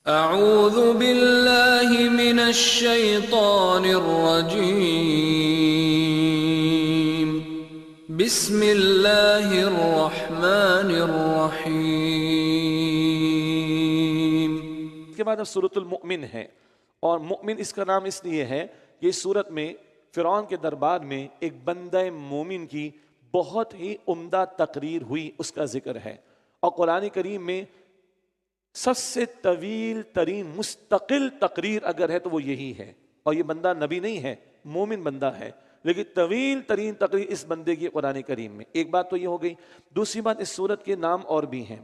اعوذ باللہ من الشیطان الرجیم بسم اللہ الرحمن الرحیم۔ اس کے بعد اب سورۃ المؤمن ہے، اور مؤمن اس کا نام اس لیے ہے کہ اس سورت میں فرعون کے دربار میں ایک بندہ مومن کی بہت ہی عمدہ تقریر ہوئی، اس کا ذکر ہے۔ اور قرآن کریم میں سب سے طویل ترین مستقل تقریر اگر ہے تو وہ یہی ہے، اور یہ بندہ نبی نہیں ہے، مومن بندہ ہے، لیکن طویل ترین تقریر اس بندے کی قرآن کریم میں۔ ایک بات تو یہ ہو گئی۔ دوسری بات، اس سورت کے نام اور بھی ہیں،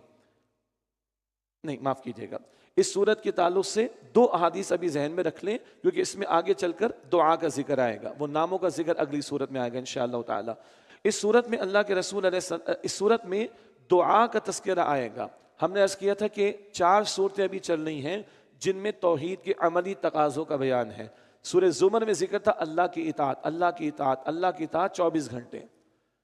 نہیں معاف کیجیے گا، اس سورت کے تعلق سے دو احادیث ابھی ذہن میں رکھ لیں، کیونکہ اس میں آگے چل کر دعا کا ذکر آئے گا، وہ ناموں کا ذکر اگلی سورت میں آئے گا انشاءاللہ تعالی۔ اس سورت میں اللہ کے رسول اس سورت میں دعا کا تذکرہ آئے گا۔ ہم نے عرض کیا تھا کہ 4 صورتیں ابھی چل رہی ہیں جن میں توحید کے عملی تقاضوں کا بیان ہے۔ سورہ زمر میں ذکر تھا اللہ کی اطاعت، اللہ کی اطاعت، اللہ کی اطاعت 24 گھنٹے،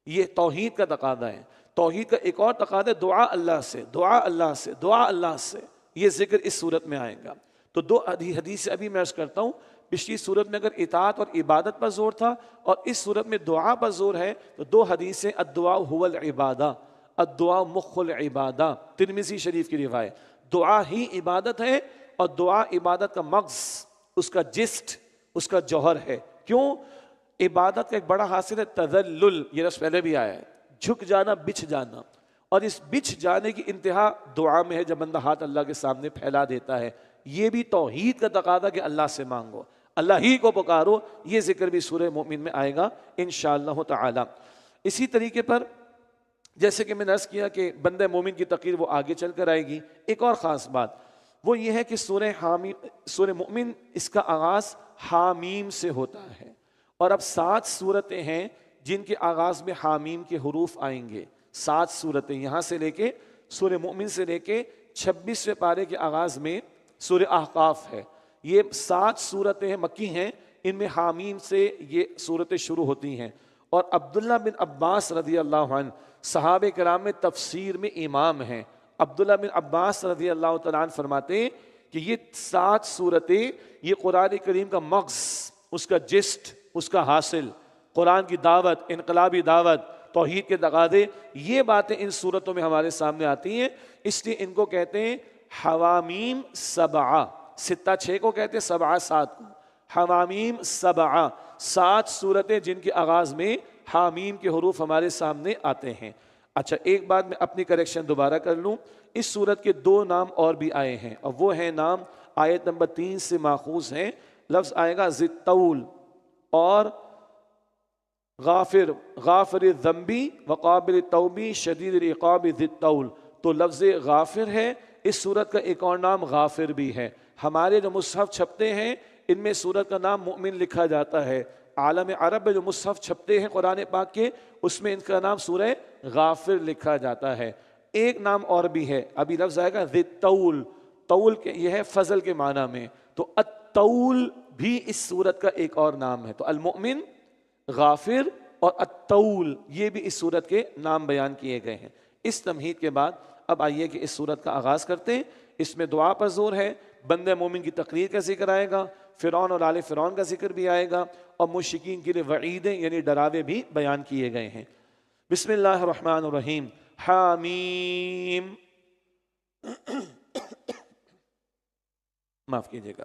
یہ توحید کا تقاضا ہے۔ توحید کا ایک اور تقاضا ہے دعا اللہ سے، دعا اللہ سے، دعا اللہ سے، یہ ذکر اس صورت میں آئے گا۔ تو دو حدیث ابھی میں عرض کرتا ہوں، پچھلی صورت میں اگر اطاعت اور عبادت پر زور تھا، اور اس صورت میں دعا پر زور ہے، تو دو حدیثیں الدعاء هو العبادہ، الدعاء مخ العبادہ، ترمذی شریف کی روایت۔ دعا ہی عبادت ہے، اور دعا عبادت کا مغز، اس کا جسٹ، اس کا جوہر ہے۔ کیوں؟ عبادت کا ایک بڑا حاصل ہے تذلل، یہ لفظ پہلے بھی آیا ہے، جھک جانا، بچھ جانا، اور اس بچھ جانے کی انتہا دعا میں ہے، جب بندہ ہاتھ اللہ کے سامنے پھیلا دیتا ہے۔ یہ بھی توحید کا تقاضا کہ اللہ سے مانگو، اللہ ہی کو پکارو، یہ ذکر بھی سورہ مومن میں آئے گا انشاءاللہ تعالی۔ اسی طریقے پر جیسے کہ میں نے عرض کیا کہ بندہ مومن کی تقریر وہ آگے چل کر آئے گی۔ ایک اور خاص بات وہ یہ ہے کہ سورہ مومن اس کا آغاز حامیم سے ہوتا ہے، اور اب 7 صورتیں ہیں جن کے آغاز میں حامیم کے حروف آئیں گے۔ 7 صورتیں یہاں سے لے کے سورہ مومن سے لے کے 26ویں پارے کے آغاز میں سورہ احقاف ہے۔ یہ 7 صورتیں مکی ہیں، ان میں حامیم سے یہ صورتیں شروع ہوتی ہیں۔ اور عبداللہ بن عباس رضی اللہ عنہ صحابہ کرام میں تفسیر میں امام ہیں۔ عبداللہ بن عباس رضی اللہ تعالیٰ عنہ فرماتے ہیں کہ یہ 7 صورتیں یہ قرآن کریم کا مغز، اس کا جسٹ، اس کا حاصل، قرآن کی دعوت، انقلابی دعوت، توحید کے تقاضے، یہ باتیں ان صورتوں میں ہمارے سامنے آتی ہیں۔ اس لیے ان کو کہتے ہیں حوامیم 7، 6 کو کہتے ہیں، 7 کو حوامیم 7 صورتیں جن کے آغاز میں حامیم کے حروف ہمارے سامنے آتے ہیں۔ اچھا، ایک بات میں اپنی کریکشن دوبارہ کر لوں، اس صورت کے 2 نام اور بھی آئے ہیں، اور وہ ہیں نام آیت نمبر 3 سے ماخوذ ہیں۔ لفظ آئے گا ذی الطول اور غافر، غافر الذنبی وقابل التوبی شدید العقاب ذی الطول۔ تو لفظ غافر ہے، اس صورت کا ایک اور نام غافر بھی ہے۔ ہمارے جو مصحف چھپتے ہیں ان میں سورت کا نام مؤمن لکھا جاتا ہے۔ عالم عرب میں جو مصحف چھپتے ہیں قرآن پاک کے، اس میں ان کا نام سورہ غافر لکھا جاتا ہے۔ ایک نام اور بھی ہے، ابھی لفظ آئے گا ذی الطول، طول کے یہ ہے فضل کے معنی میں، تو الطول بھی اس سورت کا ایک اور نام ہے۔ تو المؤمن، غافر اور الطول، یہ بھی اس سورت کے نام بیان کیے گئے ہیں۔ اس تمہید کے بعد اب آئیے کہ اس سورت کا آغاز کرتے ہیں۔ اس میں دعا پر زور ہے، بندہ مومن کی تقریر کا ذکر آئے گا، فرعون اور آل فرعون کا ذکر بھی آئے گا، اور مشرکین کے لیے وعیدیں یعنی ڈراوے بھی بیان کیے گئے ہیں۔ بسم اللہ الرحمن الرحیم، حامیم، معاف کیجیے گا،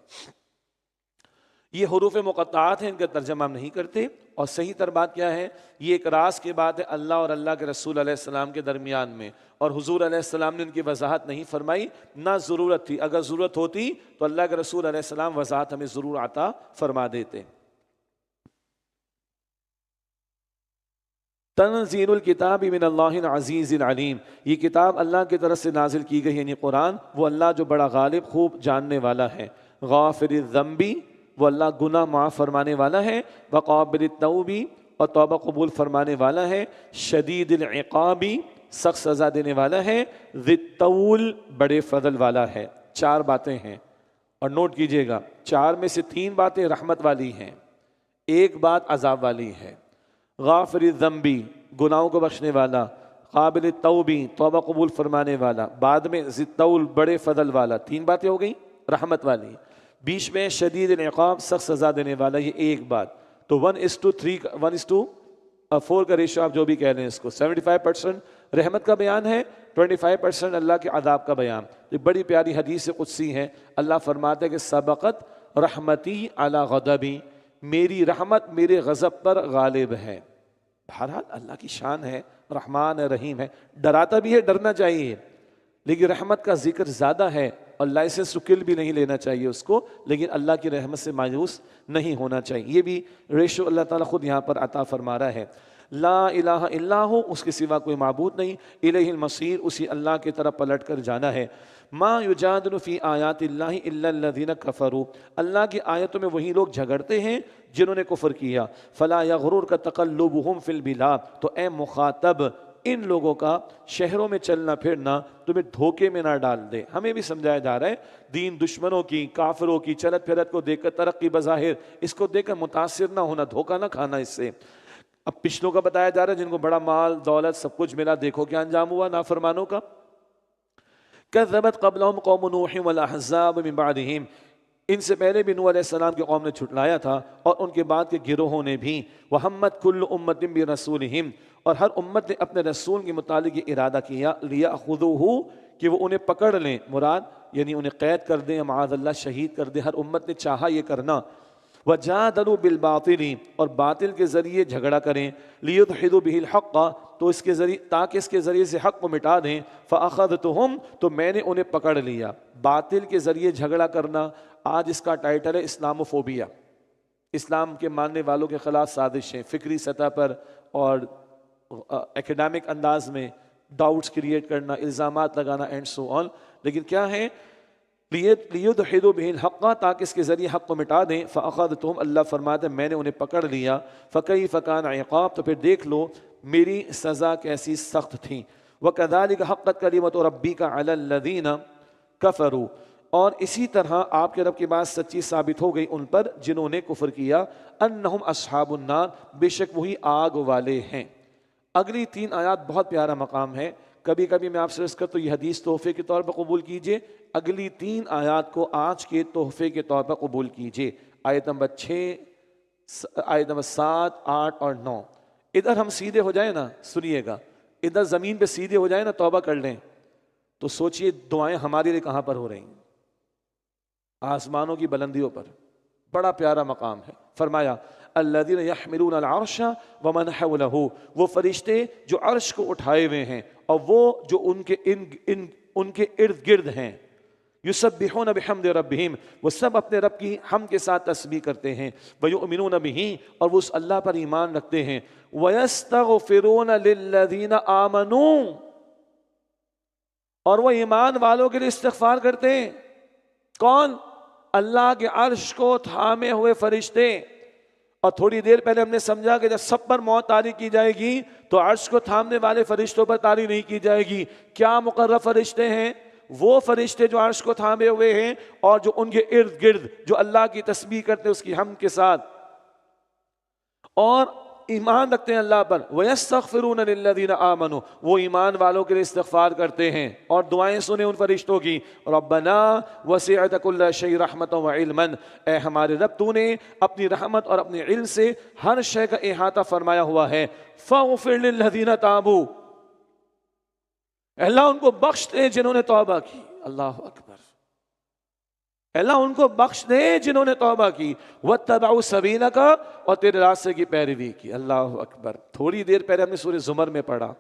یہ حروف مقطعات ہیں، ان کا ترجمہ ہم نہیں کرتے، اور صحیح تر بات کیا ہے، یہ ایک راز کی بات ہے اللہ اور اللہ کے رسول علیہ السلام کے درمیان میں، اور حضور علیہ السلام نے ان کی وضاحت نہیں فرمائی، نہ ضرورت تھی۔ اگر ضرورت ہوتی تو اللہ کے رسول علیہ السلام وضاحت ہمیں ضرور عطا فرما دیتے۔ تنزیل الکتاب من اللہ العزیز العلیم، یہ کتاب اللہ کی طرف سے نازل کی گئی، یعنی قرآن، وہ اللہ جو بڑا غالب خوب جاننے والا ہے۔ غافر الذنبی، وہ اللہ گناہ معاف فرمانے والا ہے، وقابل التوبی، اور توبہ قبول فرمانے والا ہے، شدید العقابی، سخت سزا دینے والا ہے، ذی الطول، بڑے فضل والا ہے۔ 4 باتیں ہیں، اور نوٹ کیجئے گا، 4 میں سے 3 باتیں رحمت والی ہیں، 1 بات عذاب والی ہے۔ غافر الذنبی، گناہوں کو بخشنے والا، قابل التوبی، توبہ قبول فرمانے والا، بعد میں ذی الطول، بڑے فضل والا، 3 باتیں ہو گئیں، رحمت والی، بیچ میں شدید العقاب سخت سزا دینے والا، یہ ایک بات. تو 1:3 1:4 کا ریشو آپ جو بھی کہہ لیں اس کو، 75% رحمت کا بیان ہے، 25% اللہ کے عذاب کا بیان. یہ بڑی پیاری حدیث قدسی ہے. اللہ فرماتا ہے کہ سبقت رحمتی علی غضبی، میری رحمت میرے غضب پر غالب ہے. بہرحال اللہ کی شان ہے، رحمان ہے، رحیم ہے، ڈراتا بھی ہے، ڈرنا چاہیے، لیکن رحمت کا ذکر زیادہ ہے اور لائسنس ٹو کل بھی نہیں لینا چاہیے اس کو، لیکن اللہ کی رحمت سے مایوس نہیں ہونا چاہیے. یہ بھی ریشو اللہ تعالیٰ خود یہاں پر عطا فرما رہا ہے. لا الہ الا ہو، اس کے سوا کوئی معبود نہیں، الیہ المصیر، اسی اللہ کی طرف پلٹ کر جانا ہے. ما یجادل فی آیات اللہ الا الذین کفروا، اللہ کی آیتوں میں وہی لوگ جھگڑتے ہیں جنہوں نے کفر کیا. فلا یغررک تقلبہم فی البلاد، تو اے مخاطب ان لوگوں کا شہروں میں چلنا پھرنا تمہیں دھوکے میں نہ ڈال دے. ہمیں بھی سمجھایا جا رہا ہے دین دشمنوں کی، کافروں کی چلت پھرت کو دیکھ کر، ترقی بظاہر اس کو دیکھ کر متاثر نہ ہونا، دھوکہ نہ کھانا اس سے. اب پچھلوں کا بتایا جا رہا ہے جن کو بڑا مال دولت سب کچھ ملا، دیکھو کیا انجام ہوا نافرمانوں کا. کذبت قبلہم قوم نوح والاحزاب من بعدہم، ان سے پہلے بھی نوح علیہ السلام کی قوم نے جھٹلایا تھا اور ان کے بعد کے گروہوں نے بھی. وہمت کل امت برسولہم، اور ہر امت نے اپنے رسول کے متعلق یہ ارادہ کیا، لیأخذوہ، کہ وہ انہیں پکڑ لیں، مراد یعنی انہیں قید کر دیں، معاذ اللہ شہید کر دیں. ہر امت نے چاہا یہ کرنا. وجادلوا بالباطل، اور باطل کے ذریعے جھگڑا کریں، لیدحضوا به الحق، تو اس کے ذریعے تاکہ اس کے ذریعے سے حق کو مٹا دیں. فاخذتهم، تو میں نے انہیں پکڑ لیا. باطل کے ذریعے جھگڑا کرنا، آج اس کا ٹائٹل ہے اسلاموفوبیا، اسلام کے ماننے والوں کے خلاف سازشیں، فکری سطح پر اور ایکیڈیمک انداز میں ڈاؤٹس کریٹ کرنا، الزامات لگانا اینڈ سو آن. لیکن کیا ہے، لیدحضوا به الحق، تاکہ اس کے ذریعے حق کو مٹا دیں. فاخذتهم، اللہ فرماتے ہیں میں نے انہیں پکڑ لیا. فکیف کان عقاب، تو پھر دیکھ لو میری سزا کیسی سخت تھی. وکذالک حقت کلمۃ ربک علی الذین کفروا، اور اسی طرح آپ کے رب کی بات سچی ثابت ہو گئی ان پر جنہوں نے کفر کیا. انہم اصحاب النار، بے شک وہی آگ والے ہیں. اگلی 3 آیات بہت پیارا مقام ہے. کبھی کبھی میں آپ سے عرض کرتا ہوں یہ حدیث تحفے کے طور پر قبول کیجئے، اگلی 3 آیات کو آج کے تحفے کے طور پر قبول کیجئے. آیت نمبر 6، آیت نمبر 7، 8 اور 9. ادھر ہم سیدھے ہو جائیں نا، سنیے گا، ادھر زمین پہ سیدھے ہو جائیں نا، توبہ کر لیں، تو سوچئے دعائیں ہمارے لیے کہاں پر ہو رہی ہیں؟ آسمانوں کی بلندیوں پر. بڑا پیارا مقام ہے. فرمایا الذین یحملون العرش ومن حولہ، وہ فرشتے جو عرش کو اٹھائے ہوئے ہیں اور وہ جو ان کے ارد گرد ہیں. یسبحون بحمد ربہم، وہ سب اپنے رب کی حمد کے ساتھ تسبیح کرتے ہیں. ویؤمنون بہ، اور وہ اس اللہ پر ایمان رکھتے ہیں. ویستغفرون للذین آمنوا، اور وہ ایمان والوں کے لیے استغفار کرتے ہیں. کون؟ اللہ کے عرش کو تھامے ہوئے فرشتے. اور تھوڑی دیر پہلے ہم نے سمجھا کہ جب سب پر موت طاری کی جائے گی تو عرش کو تھامنے والے فرشتوں پر طاری نہیں کی جائے گی. کیا مقرر فرشتے ہیں؟ وہ فرشتے جو عرش کو تھامے ہوئے ہیں اور جو ان کے ارد گرد جو اللہ کی تسبیح کرتے ہیں اس کی حمد کے ساتھ اور ایمان رکھتے ہیں اللہ پر. وَيَسْتَغْفِرُونَ لِلَّذِينَ آمَنُوا، وہ ایمان والوں کے لیے استغفار کرتے ہیں اور دعائیں سنیں ان فرشتوں کی. رَبَّنَا وَسِعْتَ كُلَّ شَيْءٍ رَحْمَةً وَعِلْمًا، اے ہمارے رب تو نے اپنی رحمت اور اپنے علم سے ہر شے کا احاطہ فرمایا ہوا ہے. فَاغْفِرْ لِلَّذِينَ تَابُوا، اللہ ان کو بخش دے جنہوں نے توبہ کی. اللہ اکبر، اللہ ان کو بخش دے جنہوں نے توبہ کی. وَاتَّبَعُوا سَبِيلَكَ، اور تیرے راستے کی پیروی کی. اللہ اکبر. تھوڑی دیر پہلے ہم نے سورہ زمر میں پڑھا،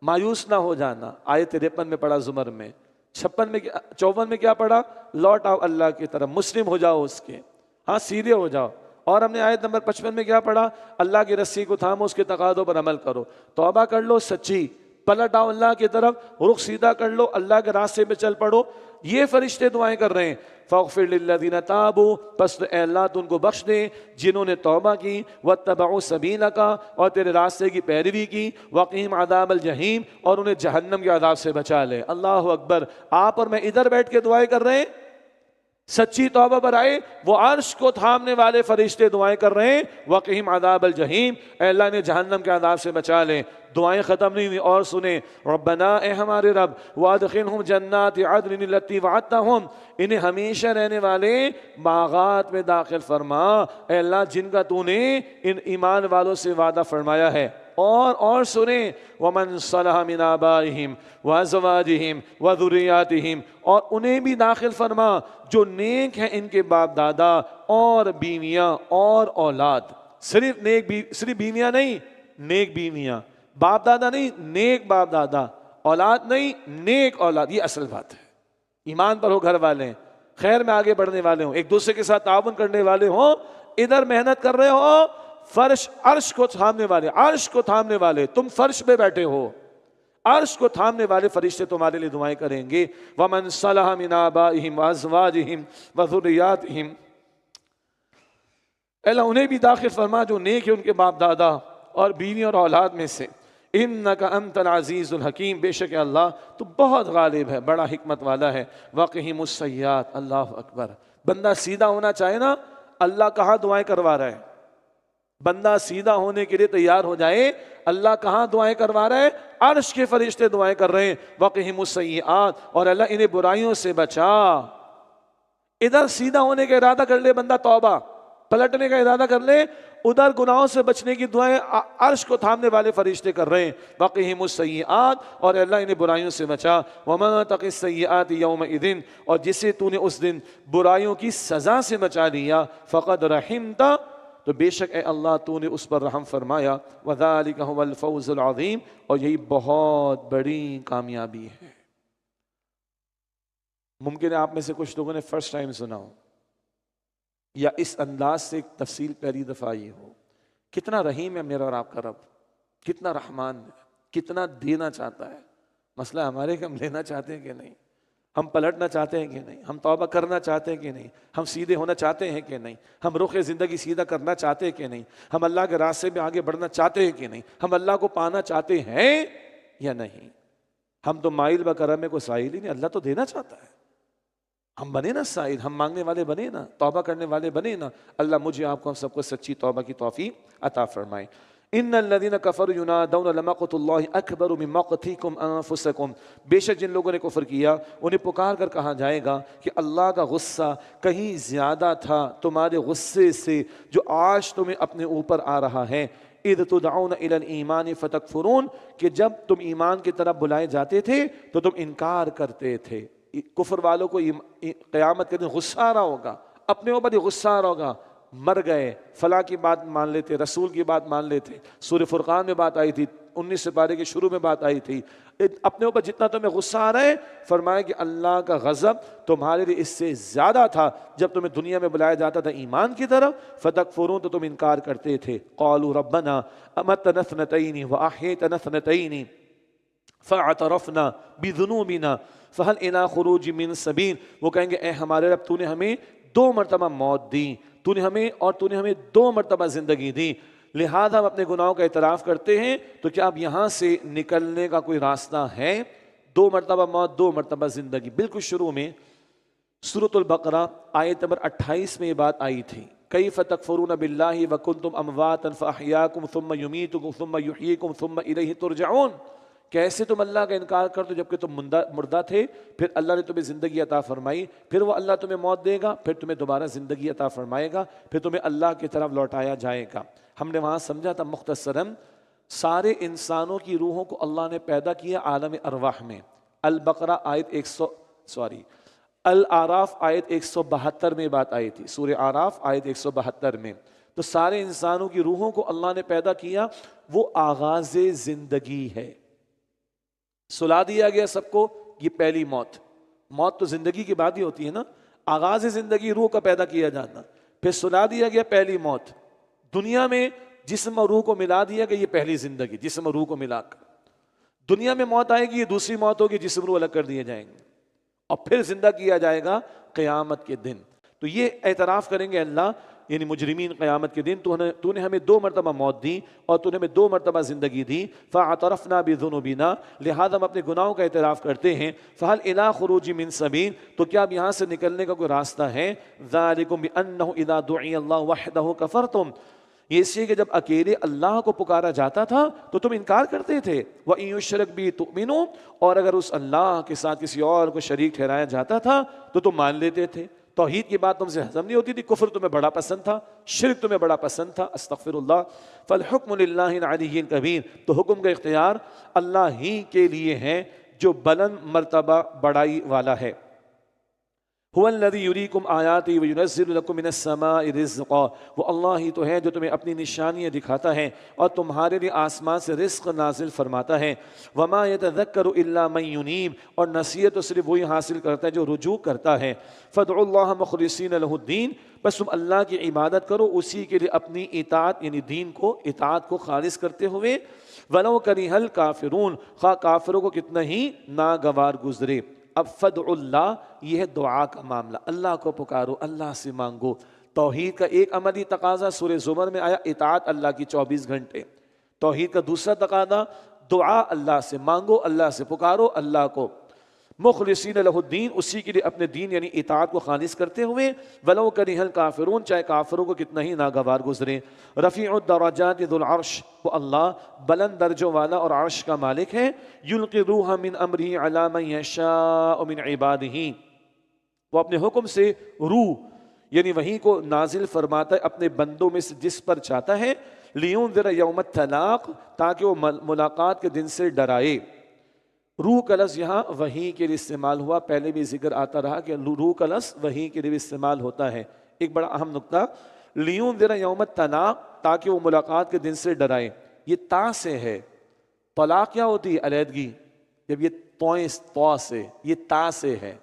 مایوس نہ ہو جانا. آیت 53 میں پڑھا زمر میں، 56 میں 54 میں کیا پڑھا؟ لوٹ آؤ اللہ کی طرف، مسلم ہو جاؤ اس کے، ہاں سیدھے ہو جاؤ. اور ہم نے آیت نمبر 55 میں کیا پڑھا؟ اللہ کی رسی کو تھامو، اس کے تقاضوں پر عمل کرو، توبہ کر لو سچی، پلٹ آؤ اللہ کی طرف، رخ سیدھا کر لو، اللہ کے راستے میں چل پڑو. یہ فرشتے دعائیں کر رہے ہیں. فاغفر للذین تابوا، پس اے اللہ تو ان کو بخش دے جنہوں نے توبہ کی. واتبعوا سبیلک، اور تیرے راستے کی پیروی کی. وقہم عذاب الجحیم، اور انہیں جہنم کے عذاب سے بچا لے. اللہ اکبر. آپ اور میں ادھر بیٹھ کے دعائیں کر رہے ہیں، سچی توبہ پر آئے، وہ عرش کو تھامنے والے فرشتے دعائیں کر رہے ہیں، وقہم عذاب الجحیم، اے اللہ نے جہنم کے عذاب سے بچا لیں۔ دعائیں ختم نہیں ہوئی، اور سنیں، ربنا، اے ہمارے رب، وادخلہم جنات عدن التی وعدتہم، انہیں ہمیشہ رہنے والے باغات میں داخل فرما، اے اللہ جن کا تو نے ان ایمان والوں سے وعدہ فرمایا ہے۔ اور سنیں، ومن صلح من آبائہم وازواجہم وذریاتہم، اور انہیں بھی داخل فرما جو نیک ہیں ان کے باپ دادا اور بیویاں اور اولاد۔ صرف بیویاں نہیں، نیک بیویاں، باپ دادا نہیں، نیک باپ دادا، اولاد نہیں، نیک اولاد، یہ اصل بات ہے۔ ایمان پر ہو گھر والے، خیر میں آگے بڑھنے والے ہوں، ایک دوسرے کے ساتھ تعاون کرنے والے ہوں، ادھر محنت کر رہے ہو، فرش عرش کو تھامنے والے، عرش کو تھامنے والے، تم فرش پہ بیٹھے ہو، عرش کو تھامنے والے فرشتے تمہارے لیے دعائیں کریں گے۔ وَمَنْ صَلَحَ مِنْ آبَائِهِمْ وَأَزْوَاجِهِمْ وَذُرِّيَّاتِهِمْ، اللہ انہیں بھی داخل فرما جو نیک ہے ان کے باپ دادا اور بیوی اور اولاد میں سے۔ اِنَّكَ أَنْتَ الْعَزِيزُ الْحَكِيمُ، بے شک اللہ تو بہت غالب ہے، بڑا حکمت والا ہے۔ وَقِهِمُ السَّيِّئَاتِ، اللہ اکبر۔ بندہ سیدھا ہونا چاہے نا، اللہ کہاں دعائیں کروا رہا ہے؟ بندہ سیدھا ہونے کے لیے تیار ہو جائے، اللہ کہاں دعائیں کروا رہا ہے؟ عرش کے فرشتے دعائیں کر رہے ہیں۔ وَقِهِمُ السَّيِّئَاتِ، اور اللہ انہیں برائیوں سے بچا۔ ادھر سیدھا ہونے کا ارادہ کر لے بندہ، توبہ پلٹنے کا ارادہ کر لے، ادھر گناہوں سے بچنے کی دعائیں عرش کو تھامنے والے فرشتے کر رہے ہیں۔ وَقِهِمُ السَّيِّئَاتِ، اور اللہ انہیں برائیوں سے بچا۔ وَمَا تَقِ السَّيِّئَاتِ يَوْمَئِذٍ، اور جسے تو نے اس دن برائیوں کی سزا سے بچا لیا، فَقَدْ رَحِمْتَ، تو بے شک اے اللہ تو نے اس پر رحم فرمایا۔ وَذَلِكَ هُوَ الْفَوْزُ الْعَظِيمُ، اور یہی بہت بڑی کامیابی ہے۔ ممکن ہے آپ میں سے کچھ لوگوں نے فرسٹ ٹائم سنا ہو، یا اس انداز سے ایک تفصیل پہلی دفعہ یہ ہو۔ کتنا رحیم ہے میرا اور آپ کا رب، کتنا رحمان ہے، کتنا دینا چاہتا ہے۔ مسئلہ ہمارے کہ ہم لینا چاہتے ہیں کہ نہیں، ہم پلٹنا چاہتے ہیں کہ نہیں، ہم توبہ کرنا چاہتے ہیں کہ نہیں، ہم سیدھے ہونا چاہتے ہیں کہ نہیں، ہم رخ زندگی سیدھا کرنا چاہتے ہیں کہ نہیں، ہم اللہ کے راستے میں آگے بڑھنا چاہتے ہیں کہ نہیں، ہم اللہ کو پانا چاہتے ہیں یا نہیں۔ ہم تو مائل بکرم میں کوئی سائل ہی نہیں، اللہ تو دینا چاہتا ہے۔ ہم بنے نا سائل، ہم مانگنے والے بنے نا، توبہ کرنے والے بنے نا۔ اللہ مجھے آپ کو ہم سب کو سچی توبہ کی توفیق عطا فرمائے۔ ان الذين كفروا ينادون لمقت الله اکبر من مقتكم انفسكم، بے شک جن لوگوں نے کفر کیا انہیں پکار کر کہا جائے گا کہ اللہ کا غصہ کہیں زیادہ تھا تمہارے غصے سے جو آج تمہیں اپنے اوپر آ رہا ہے۔ اذ تدعون الى الايمان فتكفرون، کہ جب تم ایمان کی طرف بلائے جاتے تھے تو تم انکار کرتے تھے۔ کفر والوں کو قیامت کے دن غصہ آ رہا ہوگا، اپنے اوپر ہی غصہ آ رہا ہوگا، مر گئے، فلاں کی بات مان لیتے، رسول کی بات مان لیتے۔ سورہ فرقان میں بات آئی تھی، 19 سپارے کے شروع میں بات آئی تھی، اپنے اوپر جتنا تمہیں غصہ آ رہا ہے، فرمایا کہ اللہ کا غضب تمہارے لیے اس سے زیادہ تھا جب تمہیں دنیا میں بلایا جاتا تھا ایمان کی طرف، فتکفرون، تو تم انکار کرتے تھے۔ قالوا ربنا امتنا اثنتین واحییتنا اثنتین فاعترفنا بذنوبنا فهل الى خروج من سبیل، وہ کہیں گے اے ہمارے رب تو نے ہمیں 2 مرتبہ موت دی، تو نے ہمیں 2 مرتبہ زندگی دی، لہذا ہم اپنے گناہوں کا اعتراف کرتے ہیں، تو کیا اب یہاں سے نکلنے کا کوئی راستہ ہے؟ 2 مرتبہ موت، 2 مرتبہ زندگی۔ بالکل شروع میں سورۃ البقرہ آیت نمبر 28 میں یہ بات آئی تھی، کیف تکفرون باللہ وکنتم امواتا فاحیاکم ثم یمیتکم ثم یحییکم ثم الیہ ترجعون، کیسے تم اللہ کا انکار کرتے ہو جبکہ تم مردہ تھے، پھر اللہ نے تمہیں زندگی عطا فرمائی، پھر وہ اللہ تمہیں موت دے گا، پھر تمہیں دوبارہ زندگی عطا فرمائے گا، پھر تمہیں اللہ کی طرف لوٹایا جائے گا۔ ہم نے وہاں سمجھا تھا مختصراً، سارے انسانوں کی روحوں کو اللہ نے پیدا کیا عالم ارواح میں۔ البقرہ آیت الاعراف آیت 172 میں بات آئی تھی، سورہ اعراف آیت 172 میں۔ تو سارے انسانوں کی روحوں کو اللہ نے پیدا کیا، وہ آغاز زندگی ہے۔ سلا دیا گیا سب کو، یہ پہلی موت تو زندگی کے بعد ہی ہوتی ہے نا، آغاز زندگی روح کا پیدا کیا جانا، پھر سلا دیا گیا پہلی موت، دنیا میں جسم اور روح کو ملا دیا کہ یہ پہلی زندگی، جسم اور روح کو ملا کر دنیا میں موت آئے گی، یہ دوسری موت ہوگی، جسم روح الگ کر دیے جائیں گے، اور پھر زندہ کیا جائے گا قیامت کے دن۔ تو یہ اعتراف کریں گے اللہ یعنی مجرمین قیامت کے دن تو نے ہمیں 2 مرتبہ موت دی اور تو نے ہمیں 2 مرتبہ زندگی دی، فاعترفنا بذنوبنا، لہذا ہم اپنے گناہوں کا اعتراف کرتے ہیں، فہل الی خروج من سبیل، تو کیا اب یہاں سے نکلنے کا کوئی راستہ ہے؟ ذالکم بانہ اذا دعی اللہ وحدہ کفرتم، یہ اس لیے کہ جب اکیلے اللہ کو پکارا جاتا تھا تو تم انکار کرتے تھے، وَإِن يُشْرَكْ بِهِ تُؤْمِنُوا، اور اگر اس اللہ کے ساتھ کسی اور کو شریک ٹھہرایا جاتا تھا تو تم مان لیتے تھے، توحید کی بات تم سے ہضم نہیں ہوتی تھی، کفر تمہیں بڑا پسند تھا، شرک تمہیں بڑا پسند تھا، استغفر اللہ، فالحکم للہ العلی الکبیر، تو حکم کا اختیار اللہ ہی کے لیے ہے جو بلند مرتبہ بڑائی والا ہے۔ هو الذی یریکم آیاتی وینزل لکم من السماء رزقا، وہ اللہ ہی تو ہے جو تمہیں اپنی نشانیاں دکھاتا ہے اور تمہارے لیے آسمان سے رزق نازل فرماتا ہے۔ وما یتذکر الا من ینیب، اور نصیحت تو صرف وہی حاصل کرتا ہے جو رجوع کرتا ہے۔ فادعوا اللہ مخلصین لہ الدین، بس تم اللہ کی عبادت کرو اسی کے لیے اپنی اطاعت یعنی دین کو، اطاعت کو خالص کرتے ہوئے، ولو کرہ الکافرون، خواہ کافروں کو کتنا ہی ناگوار گزرے۔ اب فدع اللہ، یہ ہے دعا کا معاملہ، اللہ کو پکارو، اللہ سے مانگو۔ توحید کا ایک عملی تقاضا سورہ زمر میں آیا، اطاعت اللہ کی 24 گھنٹے۔ توحید کا دوسرا تقاضا دعا، اللہ سے مانگو، اللہ سے پکارو اللہ کو، مخلصین لہ الدین، اسی کے لیے اپنے دین یعنی اطاعت کو خالص کرتے ہوئے، ولو کرہ الکافرون، چاہے کافروں کو کتنا ہی ناگوار گزرے۔ رفیع الدرجات ذو العرش، وہ اللہ بلند درجوں والا اور عرش کا مالک ہے۔ یلقی الروح من امرہ علی من یشاء من عبادہ، وہ اپنے حکم سے روح یعنی وحی کو نازل فرماتا ہے اپنے بندوں میں سے جس پر چاہتا ہے۔ لینذر یوم التلاق، تاکہ وہ ملاقات کے دن سے ڈرائے۔ روح کا لفظ یہاں وحی کے لیے استعمال ہوا، پہلے بھی ذکر آتا رہا کہ روح کا لفظ وحی کے لیے بھی استعمال ہوتا ہے۔ ایک بڑا اہم نقطہ، لینذر یوم التلاق، تاکہ وہ ملاقات کے دن سے ڈرائے، یہ تا سے ہے۔ طلاق کیا ہوتی ہے؟ علیحدگی، جب یہ تو سے، یہ تا سے ہے،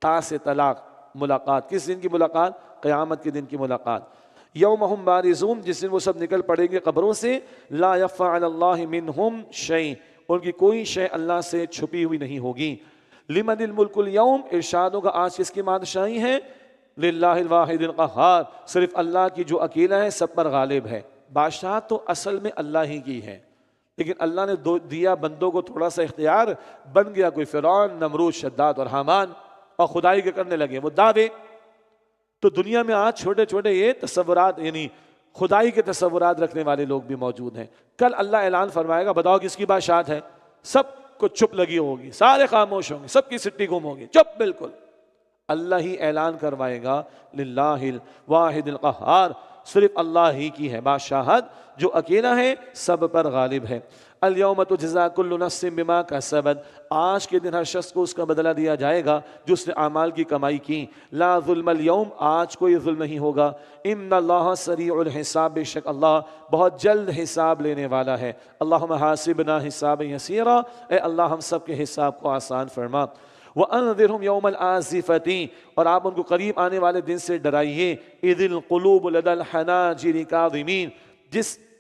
تا سے طلاق، ملاقات، کس دن کی ملاقات؟ قیامت کے دن کی ملاقات۔ یوم ہم بارزون، جس دن وہ سب نکل پڑیں گے قبروں سے، لا یخفی علی اللہ منہم شیء، ان کی کوئی شے اللہ سے چھپی ہوئی نہیں ہوگی۔ لمن الملک اليوم، ارشاد ہوگا آج کس کی بادشاہی ہے؟ للہ الواحد القہار، صرف اللہ کی جو اکیلا ہے، سب پر غالب ہے۔ بادشاہت تو اصل میں اللہ ہی کی ہے، لیکن اللہ نے دیا بندوں کو تھوڑا سا اختیار، بن گیا کوئی فرعون، نمرود، شداد اور حامان، اور خدائی کے کرنے لگے وہ دعوے۔ تو دنیا میں آج چھوٹے چھوٹے یہ تصورات یعنی خدائی کے تصورات رکھنے والے لوگ بھی موجود ہیں۔ کل اللہ اعلان فرمائے گا، بتاؤ کس کی بادشاہت ہے؟ سب کو چپ لگی ہوگی، سارے خاموش ہوں گے، سب کی سٹی گم ہوگی، چپ بالکل۔ اللہ ہی اعلان کروائے گا، للہ الواحد القہار، صرف اللہ ہی کی ہے بادشاہت، جو اکیلا ہے، سب پر غالب ہے۔ الیوم تجزی کل نفس بما کسبت، آج کے دن ہر شخص کو اس کا بدلہ دیا جائے گا جو اس نے اعمال کی کمائی کی۔ لا ظلم اليوم، آج کوئی ظلم نہیں ہوگا۔ ان اللہ سریع الحساب، بے شک اللہ بہت جلد حساب لینے والا ہے۔ اللہم حاسبنا حسابا یسیرا، اے اللہ ہم سب کے حساب کو آسان فرما۔ وَأَنذِرْهُمْ يَوْمَ الْآزِفَةِ، اور آپ ان کو قریب آنے والے دن سے ڈرائیے۔ اِذِ الْقُلُوبُ لَدَى الْحَنَاجِرِ كَاظِمِينَ،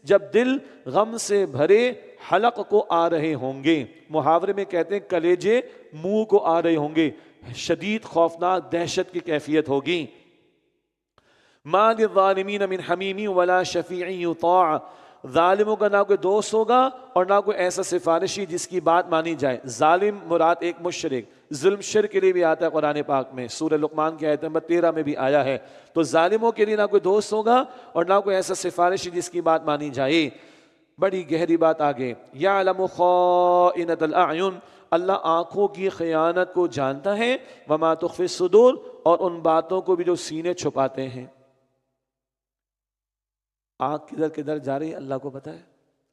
جب دل غم سے بھرے حلق کو آ رہے ہوں گے۔ محاورے میں کہتے ہیں کلیجے منہ کو آ رہے ہوں گے، شدید خوفناک دہشت کی کیفیت ہوگی۔ مَا لِلظَّالِمِينَ مِنْ حَمِيمٍ وَلَا شَفِيعٍ يُطَاعَ، ظالموں کا نہ کوئی دوست ہوگا اور نہ کوئی ایسا سفارشی جس کی بات مانی جائے۔ ظالم مراد ایک مشرک، ظلم شرک کے لیے بھی آتا ہے قرآن پاک میں، سورہ لقمان کی آیت نمبر 13 میں بھی آیا ہے۔ تو ظالموں کے لیے نہ کوئی دوست ہوگا اور نہ کوئی ایسا سفارشی جس کی بات مانی جائے۔ بڑی گہری بات آگے، یعلم خائنۃ الاعین، اللہ آنکھوں کی خیانت کو جانتا ہے، وما تخفی الصدور، اور ان باتوں کو بھی جو سینے چھپاتے ہیں۔ آنکھ کدھر کدھر جا رہی ہے اللہ کو پتہ ہے،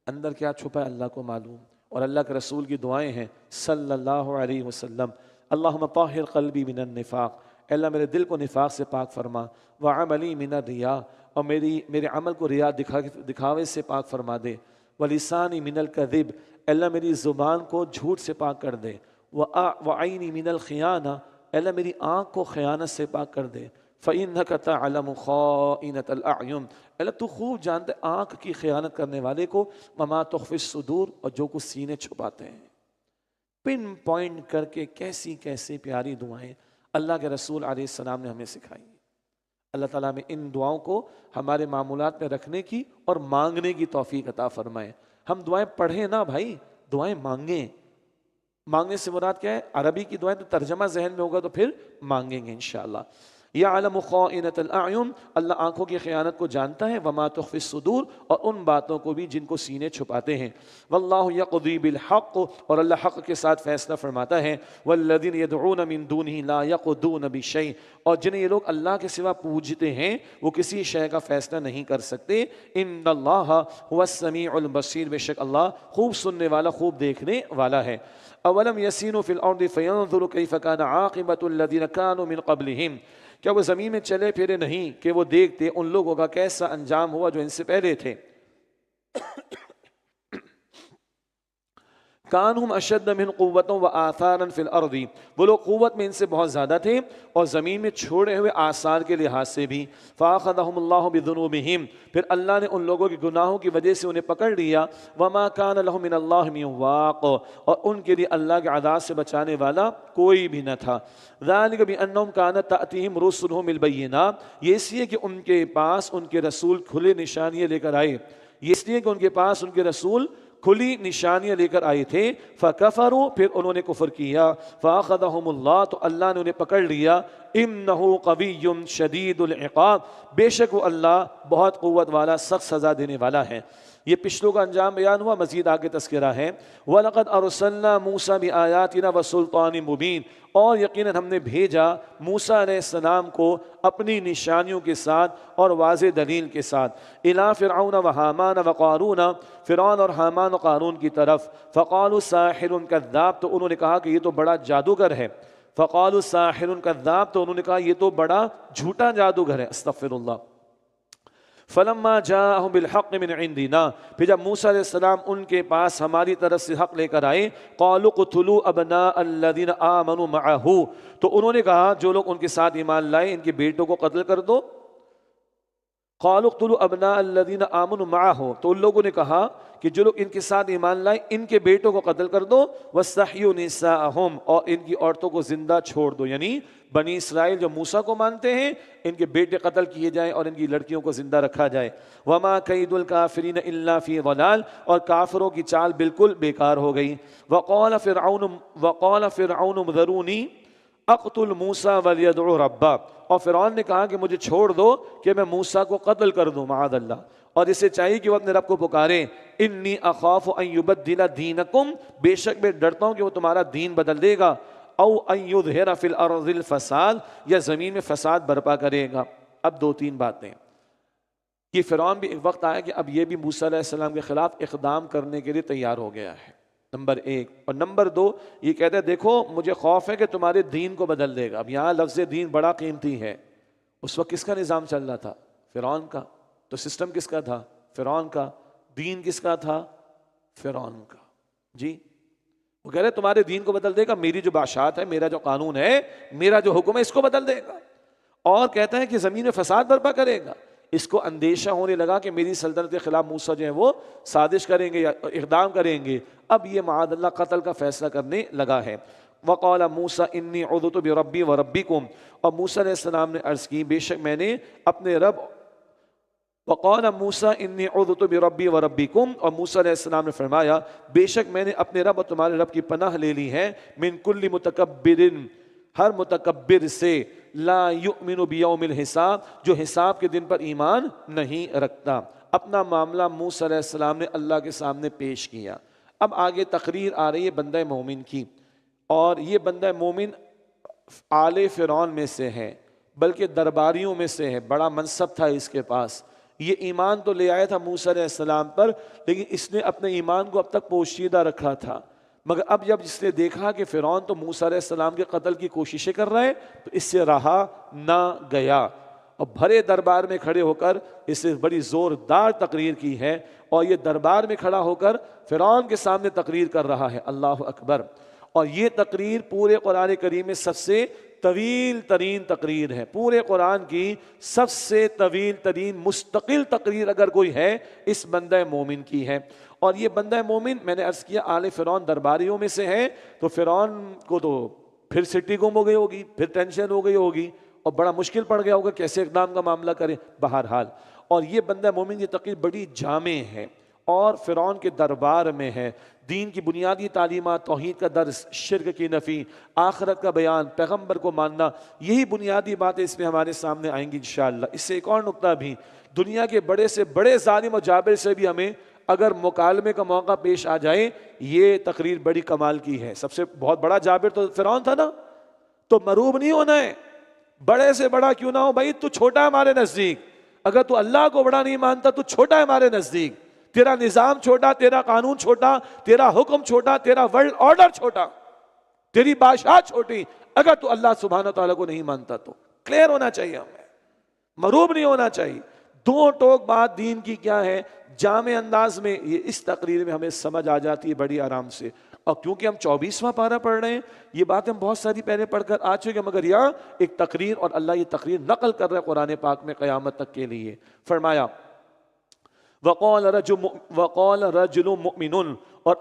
اندر کیا چھپا ہے اللہ کو معلوم۔ اور اللہ کے رسول کی دعائیں ہیں صلی اللہ علیہ وسلم، اللہم طہر قلبی من النفاق، اے اللہ میرے دل کو نفاق سے پاک فرما، وعملی من الریا، اور میرے عمل کو ریا دکھاوے سے پاک فرما دے، ولسانی من الکذب، اے اللہ میری زبان کو جھوٹ سے پاک کر دے، وعینی من الخیانہ، اے اللہ میری آنکھ کو خیانت سے پاک کر دے، فَإِنَّكَ تَعْلَمُ خَائِنَةَ الْأَعْيُنِ، اللہ تو خوب جانتے آنکھ کی خیانت کرنے والے کو، وَمَا تُخْفِي الصُّدُورِ، اور جو کچھ سینے چھپاتے ہیں۔ پن پوائنٹ کر کے کیسی کیسی پیاری دعائیں اللہ کے رسول علیہ السلام نے ہمیں سکھائی۔ اللہ تعالیٰ میں ان دعاؤں کو ہمارے معمولات میں رکھنے کی اور مانگنے کی توفیق عطا فرمائے. ہم دعائیں پڑھیں نا بھائی، دعائیں مانگیں. مانگنے سے مراد کیا ہے؟ عربی کی دعائیں تو ترجمہ ذہن میں ہوگا تو پھر مانگیں گے انشاءاللہ. یعلم خائنۃ الاعین، اللہ آنکھوں کی خیانت کو جانتا ہے، وما تخفی الصدور، اور ان باتوں کو بھی جن کو سینے چھپاتے ہیں. واللہ یقضی بالحق، اور اللہ حق کے ساتھ فیصلہ فرماتا ہے. والذین یدعون من دونہ لا یقضون بشیء، اور جنہیں یہ لوگ اللہ کے سوا پوجتے ہیں وہ کسی شے کا فیصلہ نہیں کر سکتے. ان اللہ هو السمیع البصیر، بے شک اللہ خوب سننے والا خوب دیکھنے والا ہے. اولم یسینوا فی الارض فینظروا کیف کان عاقبۃ الذین کانوا من قبلہم، کیا وہ زمین میں چلے پھرے نہیں کہ وہ دیکھتے ان لوگوں کا کیسا انجام ہوا جو ان سے پہلے تھے. کانہم اشد من قوۃ وآثارا فی الارض، وہ لوگ قوت میں ان سے بہت زیادہ تھے اور زمین میں چھوڑے ہوئے آثار کے لحاظ سے بھی. فاخذہم اللہ بذنوبہم، پھر اللہ نے ان لوگوں کے گناہوں کی وجہ سے انہیں پکڑ لیا. وما کان لہم من اللہ من واق، اور ان کے لیے اللہ کے عذاب سے بچانے والا کوئی بھی نہ تھا. ذالک بانہم کانت تأتیہم رسلہم بالبینات، یہ اس لیے کہ ان کے پاس ان کے رسول کھلے نشانیاں لے کر آئے، یہ اس لیے کہ ان کے پاس ان کے رسول کھلی نشانیاں لے کر آئے تھے. فکفروا، پھر انہوں نے کفر کیا. فاخذہم اللہ، تو اللہ نے انہیں پکڑ لیا. انہ قوی شدید العقاب، بے شک وہ اللہ بہت قوت والا سخت سزا دینے والا ہے. یہ پچھلوں کا انجام بیان ہوا، مزید آگے تذکرہ ہے. وَلَقَدْ أَرْسَلْنَا مُوسَىٰ بِآيَاتِنَا وَسُلْطَانٍ مُبِينٍ، اور یقیناً ہم نے بھیجا موسیٰ علیہ السلام کو اپنی نشانیوں کے ساتھ اور واضح دلیل کے ساتھ. إِلَىٰ فِرْعَوْنَ وَحَامَانَ وَقَارُونَ، فرعون اور حامان و قارون کی طرف. فَقَالُوا سَاحِرٌ كَذَّابٌ، تو انہوں نے کہا کہ یہ تو بڑا جادوگر ہے. فَقَالُوا سَاحِرٌ كَذَّابٌ، تو انہوں نے کہا یہ تو بڑا جھوٹا جادوگر ہے. استغفر اللہ. فلما جاءهم بالحق من عندنا، پھر جب موسیٰ علیہ السلام ان کے پاس ہماری طرف سے حق لے کر آئے. قالوا اقتلوا ابناء الذين آمنوا معه، تو انہوں نے کہا جو لوگ ان کے ساتھ ایمان لائے ان کے بیٹوں کو قتل کر دو. قالوا اقتلوا ابناء الذين آمنوا معه، تو ان لوگوں نے کہا کہ جو لوگ ان کے ساتھ ایمان لائے ان کے بیٹوں کو قتل کر دو. واستحيوا نساءهم، اور ان کی عورتوں کو زندہ چھوڑ دو. یعنی بنی اسرائیل جو موسیٰ کو مانتے ہیں ان کے بیٹے قتل کیے جائیں اور ان کی لڑکیوں کو زندہ رکھا جائے. وما کید الکافرین الا فی ضلال، اور کافروں کی چال بالکل بیکار ہو گئی. وقال فرعون ذرونی اقتل موسیٰ ولیدعو ربہ، اور فرعون نے کہا کہ مجھے چھوڑ دو کہ میں موسیٰ کو قتل کر دوں معاذ اللہ، اور اسے چاہیے کہ وہ اپنے رب کو پکارے. انی اخاف ان یبدل دینکم، بے شک میں ڈرتا ہوں کہ وہ تمہارا دین بدل دے گا. او ان یظہر فی الارض الفساد، یا زمین میں فساد برپا کرے گا. اب دو تین باتیں. یہ فرعون بھی ایک وقت آیا کہ اب یہ بھی موسیٰ علیہ السلام کے خلاف اقدام کرنے کے لیے تیار ہو گیا ہے، نمبر ایک. اور نمبر دو یہ کہتا ہے دیکھو مجھے خوف ہے کہ تمہارے دین کو بدل دے گا. اب یہاں لفظ دین بڑا قیمتی ہے. اس وقت کس کا نظام چل رہا تھا؟ فرعون کا. تو سسٹم کس کا تھا؟ فرعون کا. دین کس کا تھا؟ فرعون کا. جی وہ کہہ رہے تمہارے دین کو بدل دے گا، میری جو بادشاہت ہے، میرا جو قانون ہے، میرا جو حکم ہے، اس کو بدل دے گا. اور کہتا ہے کہ زمین میں فساد برپا کرے گا. اس کو اندیشہ ہونے لگا کہ میری سلطنت کے خلاف موسیٰ جو ہیں وہ سازش کریں گے یا اقدام کریں گے. اب یہ معاذ اللہ قتل کا فیصلہ کرنے لگا ہے. وقال موسیٰ انی عذت بربی وربکم، اور موسیٰ علیہ السلام نے عرض کی بے شک میں نے اپنے رب. وقال موسیٰ انی عذت بربی وربکم، اور موسیٰ علیہ السلام نے فرمایا بے شک میں نے اپنے رب اور تمہارے رب کی پناہ لے لی ہے. من کل متکبر، ہر متکبر سے. لا یؤمن بیوم الحساب، جو حساب کے دن پر ایمان نہیں رکھتا. اپنا معاملہ موسیٰ علیہ السلام نے اللہ کے سامنے پیش کیا. اب آگے تقریر آ رہی ہے بندہ مومن کی، اور یہ بندہ مومن آل فرعون میں سے ہے، بلکہ درباریوں میں سے ہے. بڑا منصب تھا اس کے پاس. یہ ایمان تو لے آیا تھا موسیٰ علیہ السلام پر، لیکن اس نے اپنے ایمان کو اب تک پوشیدہ رکھا تھا. مگر اب جب اس نے دیکھا کہ فرعون تو موسیٰ علیہ السلام کے قتل کی کوششیں کر رہا ہے تو اس سے رہا نہ گیا، اور بھرے دربار میں کھڑے ہو کر اس سے بڑی زوردار تقریر کی ہے. اور یہ دربار میں کھڑا ہو کر فرعون کے سامنے تقریر کر رہا ہے. اللہ اکبر. اور یہ تقریر پورے قرآن کریم میں سب سے طویل ترین تقریر ہے. پورے قرآن کی سب سے طویل ترین مستقل تقریر اگر کوئی ہے اس بندہ مومن کی ہے. اور یہ بندہ مومن میں نے عرض کیا آل فرعون درباریوں میں سے ہے، تو فرعون کو تو پھر سٹی گم ہو گئی ہوگی، پھر ٹینشن ہو گئی ہوگی، اور بڑا مشکل پڑ گیا ہوگا کیسے اقدام کا معاملہ کرے. بہرحال اور یہ بندہ مومن کی تقریر بڑی جامع ہے اور فرعون کے دربار میں ہے. دین کی بنیادی تعلیمات، توحید کا درس، شرک کی نفی، آخرت کا بیان، پیغمبر کو ماننا، یہی بنیادی باتیں اس میں ہمارے سامنے آئیں گی انشاءاللہ. اس سے ایک اور نقطہ بھی، دنیا کے بڑے سے بڑے ظالم و جابر سے بھی ہمیں اگر مکالمے کا موقع پیش آ جائے، یہ تقریر بڑی کمال کی ہے. سب سے بہت بڑا جابر تو فرعون تھا نا، تو مروب نہیں ہونا ہے. بڑے سے بڑا کیوں نہ ہو بھائی، تو چھوٹا ہے ہمارے نزدیک. اگر تو اللہ کو بڑا نہیں مانتا تو چھوٹا ہے ہمارے نزدیک. تیرا نظام چھوٹا، تیرا قانون چھوٹا، تیرا حکم چھوٹا، تیرا ورلڈ آرڈر چھوٹا، تیری بادشاہ چھوٹی. اگر تو اللہ سبحانہ تعالیٰ کو نہیں مانتا تو کلیئر ہونا چاہیے، ہمیں مروب نہیں ہونا چاہیے. دو ٹوک بات دین کی کیا ہے، جامع انداز میں یہ اس تقریر میں ہمیں سمجھ آ جاتی ہے بڑی آرام سے. اور کیونکہ ہم 24واں پارہ پڑھ رہے ہیں، یہ باتیں ہم بہت ساری پہلے پڑھ کر آ چکے، مگر یہاں ایک تقریر اور اللہ یہ تقریر نقل کر رہا ہے قرآن پاک میں قیامت تک کے لیے. فرمایا وقال رجل مؤمن اور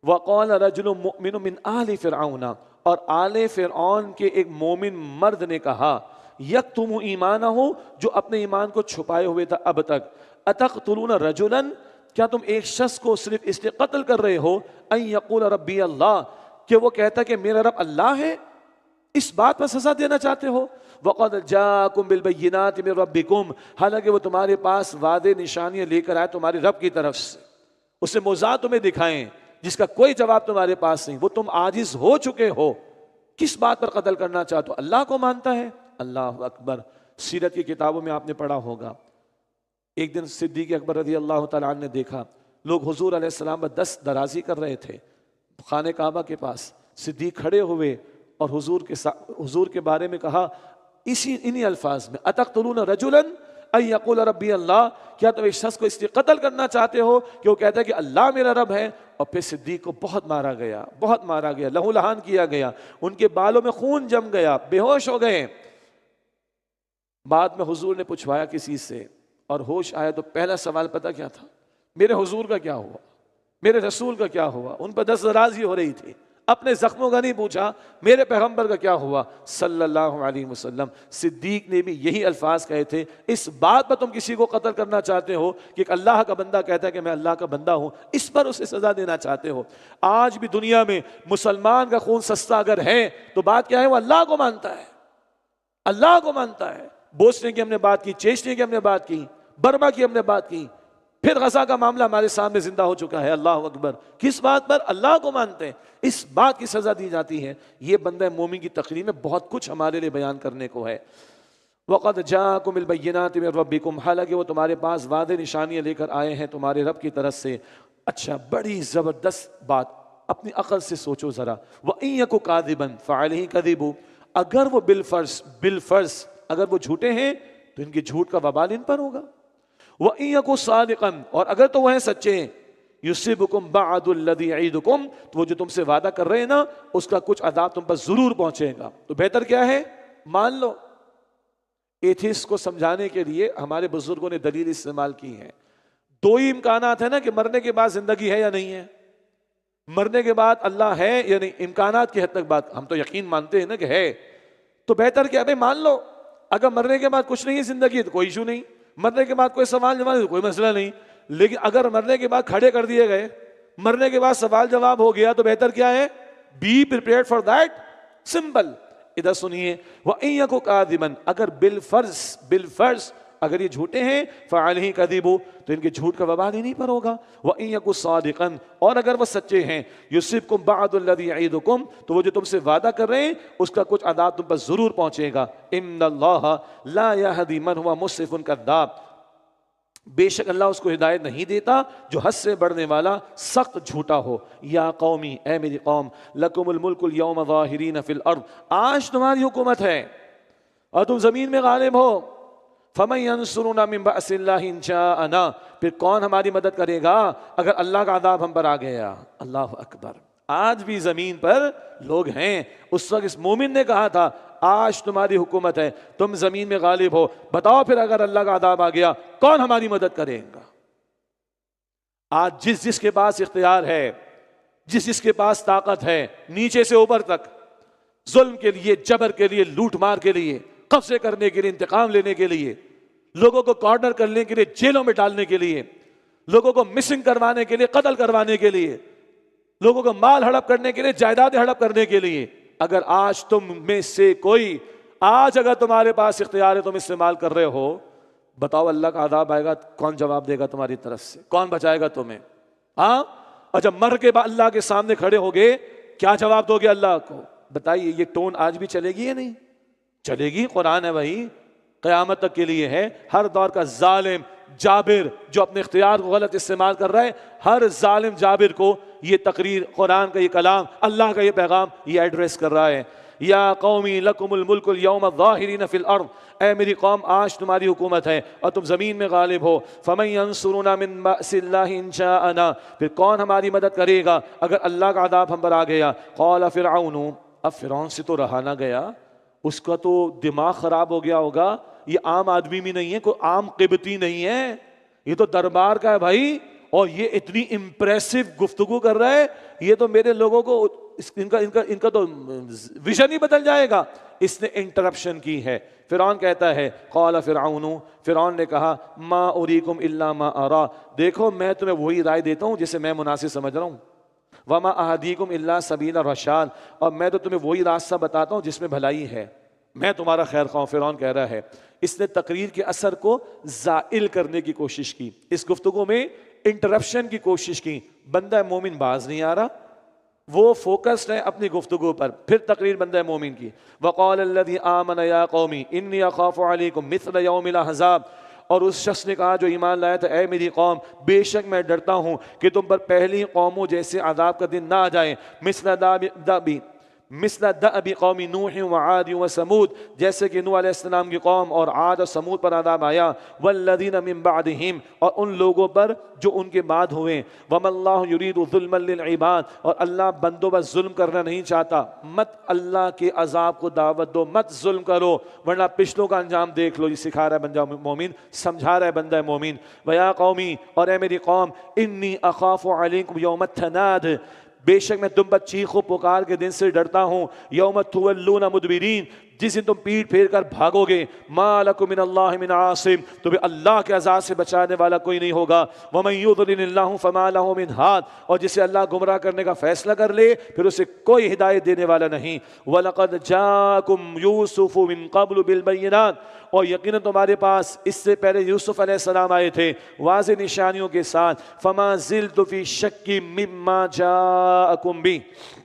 وقال رجل مؤمن من آل فرعون، اور آل فرعون کے ایک مومن مرد نے کہا، یکتم ایمانہ، جو اپنے ایمان کو چھپائے ہوئے تھا اب تک، اتقتلون رجلا، کیا تم ایک شخص کو صرف اس لیے قتل کر رہے ہو، ان یقول ربی اللہ، کہ وہ کہتا کہ میرا رب اللہ ہے، اس بات پر سزا دینا چاہتے ہو. وقد جاءکم بالبینات من ربکم، حالانکہ وہ تمہارے پاس واضح نشانیاں لے کر آئے تمہاری رب کی طرف سے، اسے معجزات تمہیں دکھائیں جس کا کوئی جواب تمہارے پاس نہیں. وہ تم عاجز ہو چکے ہو، کس بات پر قتل کرنا چاہتے ہو؟ اللہ کو مانتا ہے. اللہ اکبر. سیرت کی کتابوں میں آپ نے پڑھا ہوگا، ایک دن صدیق اکبر رضی اللہ تعالیٰ عنہ نے دیکھا لوگ حضور علیہ السلام پر دست درازی کر رہے تھے خانہ کعبہ کے پاس. صدیق کھڑے ہوئے اور حضور کے بارے میں کہا انہی الفاظ میں، اتقتلون رجلا ان یقول ربی اللہ، کیا تم ایک شخص کو اس لیے قتل کرنا چاہتے ہو کہ وہ کہتا ہے کہ اللہ میرا رب ہے؟ اور پھر صدیق کو بہت مارا گیا، بہت مارا گیا، لہو لہان کیا گیا، ان کے بالوں میں خون جم گیا، بے ہوش ہو گئے. بعد میں حضور نے پوچھوایا کسی سے اور ہوش آیا تو پہلا سوال پتہ کیا تھا؟ میرے حضور کا کیا ہوا، میرے رسول کا کیا ہوا؟ ان پر دست درازی ہو رہی تھی. اپنے زخموں کا نہیں پوچھا، میرے پیغمبر کا کیا ہوا صلی اللہ علیہ وسلم. صدیق نے بھی یہی الفاظ کہے تھے، اس بات پر تم کسی کو قتل کرنا چاہتے ہو کہ ایک اللہ کا بندہ کہتا ہے کہ میں اللہ کا بندہ ہوں، اس پر اسے سزا دینا چاہتے ہو. آج بھی دنیا میں مسلمان کا خون سستا اگر ہے تو بات کیا ہے؟ وہ اللہ کو مانتا ہے، اللہ کو مانتا ہے. بوسنے کی ہم نے بات کی، چیچنے کی ہم نے بات کی، برما کی ہم نے بات کی، پھر غزہ کا معاملہ ہمارے سامنے زندہ ہو چکا ہے. اللہ اکبر. کس بات پر؟ اللہ کو مانتے ہیں، اس بات کی سزا دی جاتی ہے. یہ بندہ مومن کی تقریر میں بہت کچھ ہمارے لیے بیان کرنے کو ہے. وقد جاءکم البینات من ربکم، حالانکہ وہ تمہارے پاس واضح نشانیاں لے کر آئے ہیں تمہارے رب کی طرف سے. اچھا، بڑی زبردست بات، اپنی عقل سے سوچو ذرا. وَإِن يَكُ كَاذِبًا فَعَلَيْهِ كَذِبُ، اگر وہ بالفرض اگر وہ جھوٹے ہیں تو ان کے جھوٹ کا وبال ان پر ہوگا. وَإِن يَكُ صَادِقًا، اور اگر تو وہ ہیں سچے، يُصِبْكُمْ بَعْضُ الَّذِي يَعِدُكُمْ، تو وہ جو تم سے وعدہ کر رہے ہیں نا اس کا کچھ عذاب تم پر ضرور پہنچے گا. تو بہتر کیا ہے؟ مان لو. ایتھیسٹ کو سمجھانے کے لیے ہمارے بزرگوں نے دلیل استعمال کی ہے. دو ہی امکانات ہیں نا کہ مرنے کے بعد زندگی ہے یا نہیں ہے، مرنے کے بعد اللہ ہے یا نہیں. امکانات کی حد تک بات، ہم تو یقین مانتے ہیں نا کہ ہے. تو بہتر کیا بھائی مان لو. اگر مرنے کے بعد کچھ نہیں ہے زندگی تو کوئی ایشو نہیں، مرنے کے بعد کوئی سوال جواب تو کوئی مسئلہ نہیں. لیکن اگر مرنے کے بعد کھڑے کر دیے گئے، مرنے کے بعد سوال جواب ہو گیا، تو بہتر کیا ہے؟ Be prepared for that. Simple. ادھر سنیے، وَإِن يَكُ كَاذِبًا، اگر بالفرض اگر یہ جھوٹے ہیں، فَعَلَيْهِ كَذِبُ، تو ان کے جھوٹ کا وبال انہی پر ہوگا. وَإِن يَكُ صَادِقًا، اور اگر وہ سچے ہیں، يُصِبْكُمْ بَعْضُ الَّذِي يَعِدُكُمْ، تو وہ جو تم سے وعدہ کر رہے ہیں اس کا کچھ عذاب تم پر ضرور پہنچے گا. إِنَّ اللَّهَ لَا يَهْدِي مَنْ هُوَ مُسْرِفٌ كَذَّابٌ، بے شک اللہ اس کو ہدایت نہیں دیتا جو حد سے بڑھنے والا سخت جھوٹا ہو. یا قومی، اے میری قوم، لکم الملک اليوم ظاہرین فی الارض، آج تمہاری حکومت ہے اور تم زمین میں غالب ہو. فمن ینصرنا من بأس اللہ ان جاءنا، پھر کون ہماری مدد کرے گا اگر اللہ کا عذاب ہم پر آ گیا. اللہ اکبر. آج بھی زمین پر لوگ ہیں. اس وقت اس مومن نے کہا تھا آج تمہاری حکومت ہے، تم زمین میں غالب ہو، بتاؤ پھر اگر اللہ کا عذاب آ گیا کون ہماری مدد کرے گا. آج جس کے پاس اختیار ہے، جس کے پاس طاقت ہے، نیچے سے اوپر تک، ظلم کے لیے، جبر کے لیے، لوٹ مار کے لیے، قبضے کرنے کے لیے، انتقام لینے کے لیے، لوگوں کو کارنر کرنے کے لیے، جیلوں میں ڈالنے کے لیے، لوگوں کو مسنگ کروانے کے لیے، قتل کروانے کے لیے، لوگوں کو مال ہڑپ کرنے کے لیے، جائیداد ہڑپ کرنے کے لیے. اگر آج تم میں سے کوئی، آج اگر تمہارے پاس اختیار ہے تم استعمال کر رہے ہو، بتاؤ اللہ کا عذاب آئے گا، کون جواب دے گا تمہاری طرف سے؟ کون بچائے گا تمہیں؟ ہاں، اور جب مر کے بعد اللہ کے سامنے کھڑے ہوگے کیا جواب دو گے اللہ کو؟ بتائیے. یہ ٹون آج بھی چلے گی یا نہیں چلے گی؟ قرآن ہے وہی، قیامت تک کے لیے ہے. ہر دور کا ظالم جابر جو اپنے اختیار کو غلط استعمال کر رہا ہے، ہر ظالم جابر کو یہ تقریر، قرآن کا یہ کلام، اللہ کا یہ پیغام یہ ایڈریس کر رہا ہے. یا قومی لکم الملک اليوم ظاہرین فی الارض، اے میری قوم آج تمہاری حکومت ہے اور تم زمین میں غالب ہو. فمن ینصرنا من بأس اللہ ان شاءنا، پھر کون ہماری مدد کرے گا اگر اللہ کا عذاب ہم پر آ گیا. قال فرعون، اب فرعون سے تو رہا نہ گیا، اس کا تو دماغ خراب ہو گیا ہوگا. یہ عام آدمی بھی نہیں ہے، کوئی عام قبطی نہیں ہے، یہ تو دربار کا ہے بھائی، اور یہ اتنی امپریسو گفتگو کر رہا ہے، یہ تو میرے لوگوں کو ان کا تو ویژن ہی بدل جائے گا. اس نے انٹرپشن کی ہے. فرعون کہتا ہے قال فرعون، فرعون نے کہا ما اریکم الا ما ارا، دیکھو میں تمہیں وہی رائے دیتا ہوں جسے میں مناسب سمجھ رہا ہوں. وما اہدیکم الا سبیل الرشاد، اور میں تو تمہیں وہی راستہ بتاتا ہوں جس میں بھلائی ہے، میں تمہارا خیر خواہ. فرعون کہہ رہا ہے. اس نے تقریر کے اثر کو زائل کرنے کی کوشش کی، اس گفتگو میں انٹرپشن کی کوشش کی. بندہ مومن باز نہیں آ رہا، وہ فوکسڈ ہے اپنی گفتگو پر. پھر تقریر بندہ مومن کی. وقال الذی آمن یا قومی انی اخاف علیکم مثل یوم الاحزاب، اور اس شخص نے کہا جو ایمان لایا تھا، اے میری قوم بے شک میں ڈرتا ہوں کہ تم پر پہلی قوموں جیسے عذاب کا دن نہ آ جائے. مثل دأب قوم نوح وعاد وثمود، جیسے کہ نوح علیہ السلام کی قوم اور عاد اور ثمود پر عذاب آیا. والذین من بعدہم، اور ان لوگوں پر جو ان کے بعد ہوئے. وما اللہ یرید ظلما للعباد، اور اللہ بندوں پر ظلم کرنا نہیں چاہتا. مت اللہ کے عذاب کو دعوت دو، مت ظلم کرو، ورنہ پچھلوں کا انجام دیکھ لو. یہ سکھا رہا ہے بندہ مومن، سمجھا رہا ہے بندہ مومن. ویا قومی، اور اے میری قوم، انی اخاف علیکم یوم التناد، بے شک میں تم پر چیخ و پکار کے دن سے ڈرتا ہوں. یوم تولون مدبرین، جس دن تم پیٹ پھیر کر بھاگو گے. ما لکم من اللہ من عاصم، تمہیں اللہ کے عذاب سے بچانے والا کوئی نہیں ہوگا. ومن یضلل اللہ فما لہ من ہاد، اور جسے اللہ گمراہ کرنے کا فیصلہ کر لے پھر اسے کوئی ہدایت دینے والا نہیں. وَلَقَدْ جَاءَكُمْ يُوسُفُ مِن قَبْلُ بِالْبَيِّنَاتِ، اور یقیناً تمہارے پاس اس سے پہلے یوسف علیہ السلام آئے تھے واضح نشانیوں کے ساتھ. فَمَا زِلْتُ فِي شَكٍّ مِّمَّا جَاءَكُمْ بِهِ،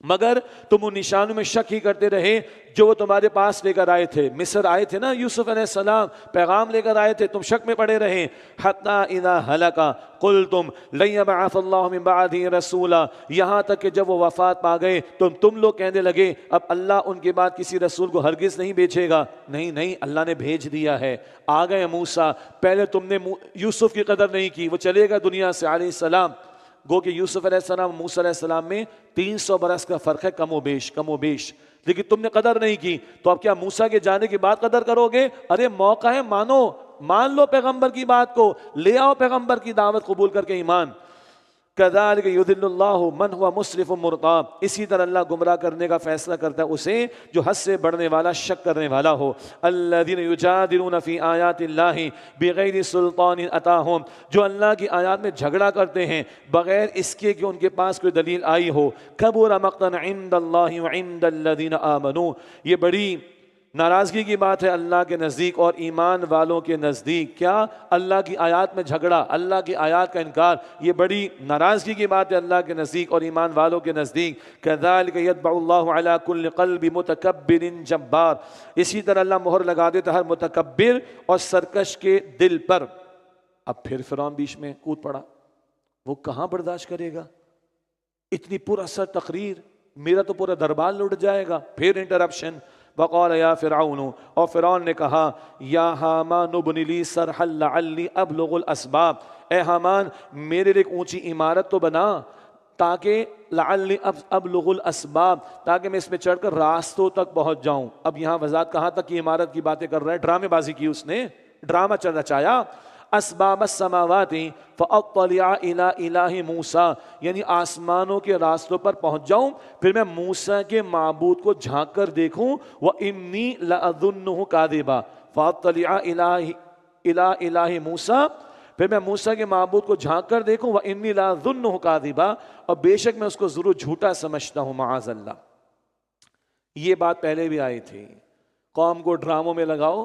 مگر تم ان نشانوں میں شک ہی کرتے رہے جو وہ تمہارے پاس لے کر آئے تھے. مصر آئے تھے نا یوسف علیہ السلام، پیغام لے کر آئے تھے، تم شک میں پڑے رہے. حتی اذا ہلک قلتم لن یبعث اللہ من بعدہ رسولا، یہاں تک کہ جب وہ وفات پا گئے تو تم لوگ کہنے لگے اب اللہ ان کے بعد کسی رسول کو ہرگز نہیں بھیجے گا. نہیں نہیں، اللہ نے بھیج دیا ہے. آ گئے موسیٰ، پہلے تم نے یوسف کی قدر نہیں کی، وہ چلے گا دنیا سے علیہ السلام. گو کہ یوسف علیہ السلام موسیٰ علیہ السلام میں 300 برس کا فرق ہے، کم و بیش، لیکن تم نے قدر نہیں کی. تو اب کیا موسیٰ کے جانے کے بعد قدر کرو گے؟ ارے موقع ہے، مان لو پیغمبر کی بات کو، لے آؤ پیغمبر کی دعوت قبول کر کے ایمان. كذلك يضل الله من هو مسرف مرتاب، اسی طرح اللہ گمراہ کرنے کا فیصلہ کرتا ہے اسے جو حد سے بڑھنے والا، شک کرنے والا ہو. الذين يجادلون في آيات الله بغير سلطان اتاهم، جو اللہ کی آیات میں جھگڑا کرتے ہیں بغیر اس کے کہ ان کے پاس کوئی دلیل آئی ہو. كبر مقتا عند الله وعند الذين آمنوا، یہ بڑی ناراضگی کی بات ہے اللہ کے نزدیک اور ایمان والوں کے نزدیک. کیا؟ اللہ کی آیات میں جھگڑا، اللہ کی آیات کا انکار، یہ بڑی ناراضگی کی بات ہے اللہ کے نزدیک اور ایمان والوں کے نزدیک. كذلك يطبع الله على كل قلب متکبر جبار، اسی طرح اللہ مہر لگا دیتا ہر متکبر اور سرکش کے دل پر. اب پھر فرعون بیچ میں کود پڑا، وہ کہاں برداشت کرے گا اتنی پر اثر تقریر؟ میرا تو پورا دربار لٹ جائے گا. پھر انٹرپشن. وقال یا فرعون، اور فرعون نے کہا یا حامان ابن لی صرحا لعلی ابلغ الاسباب، اے حامان میرے لیے ایک اونچی عمارت تو بنا تاکہ لعلی ابلغ الاسباب، تاکہ میں اس میں چڑھ کر راستوں تک پہنچ جاؤں. اب یہاں وضاحت کہاں تک کی عمارت کی باتیں کر رہے ہیں، ڈرامے بازی کی اس نے، ڈرامہ رچایا. اسباب السماوات فاطلع الى الہ موسیٰ، یعنی آسمانوں کے راستوں پر پہنچ جاؤں، پھر میں موسیٰ کے معبود کو جھانک کر دیکھوں، وانی لاظنہ کاذبا، فاطلع الى الہ موسیٰ، پھر میں موسیٰ کے معبود کو جھانک کر دیکھوں، وانی لاظنہ کاذبا، اور بے شک میں اس کو ضرور جھوٹا سمجھتا ہوں، معاذ اللہ۔ یہ بات پہلے بھی آئی تھی، قوم کو ڈراموں میں لگاؤ،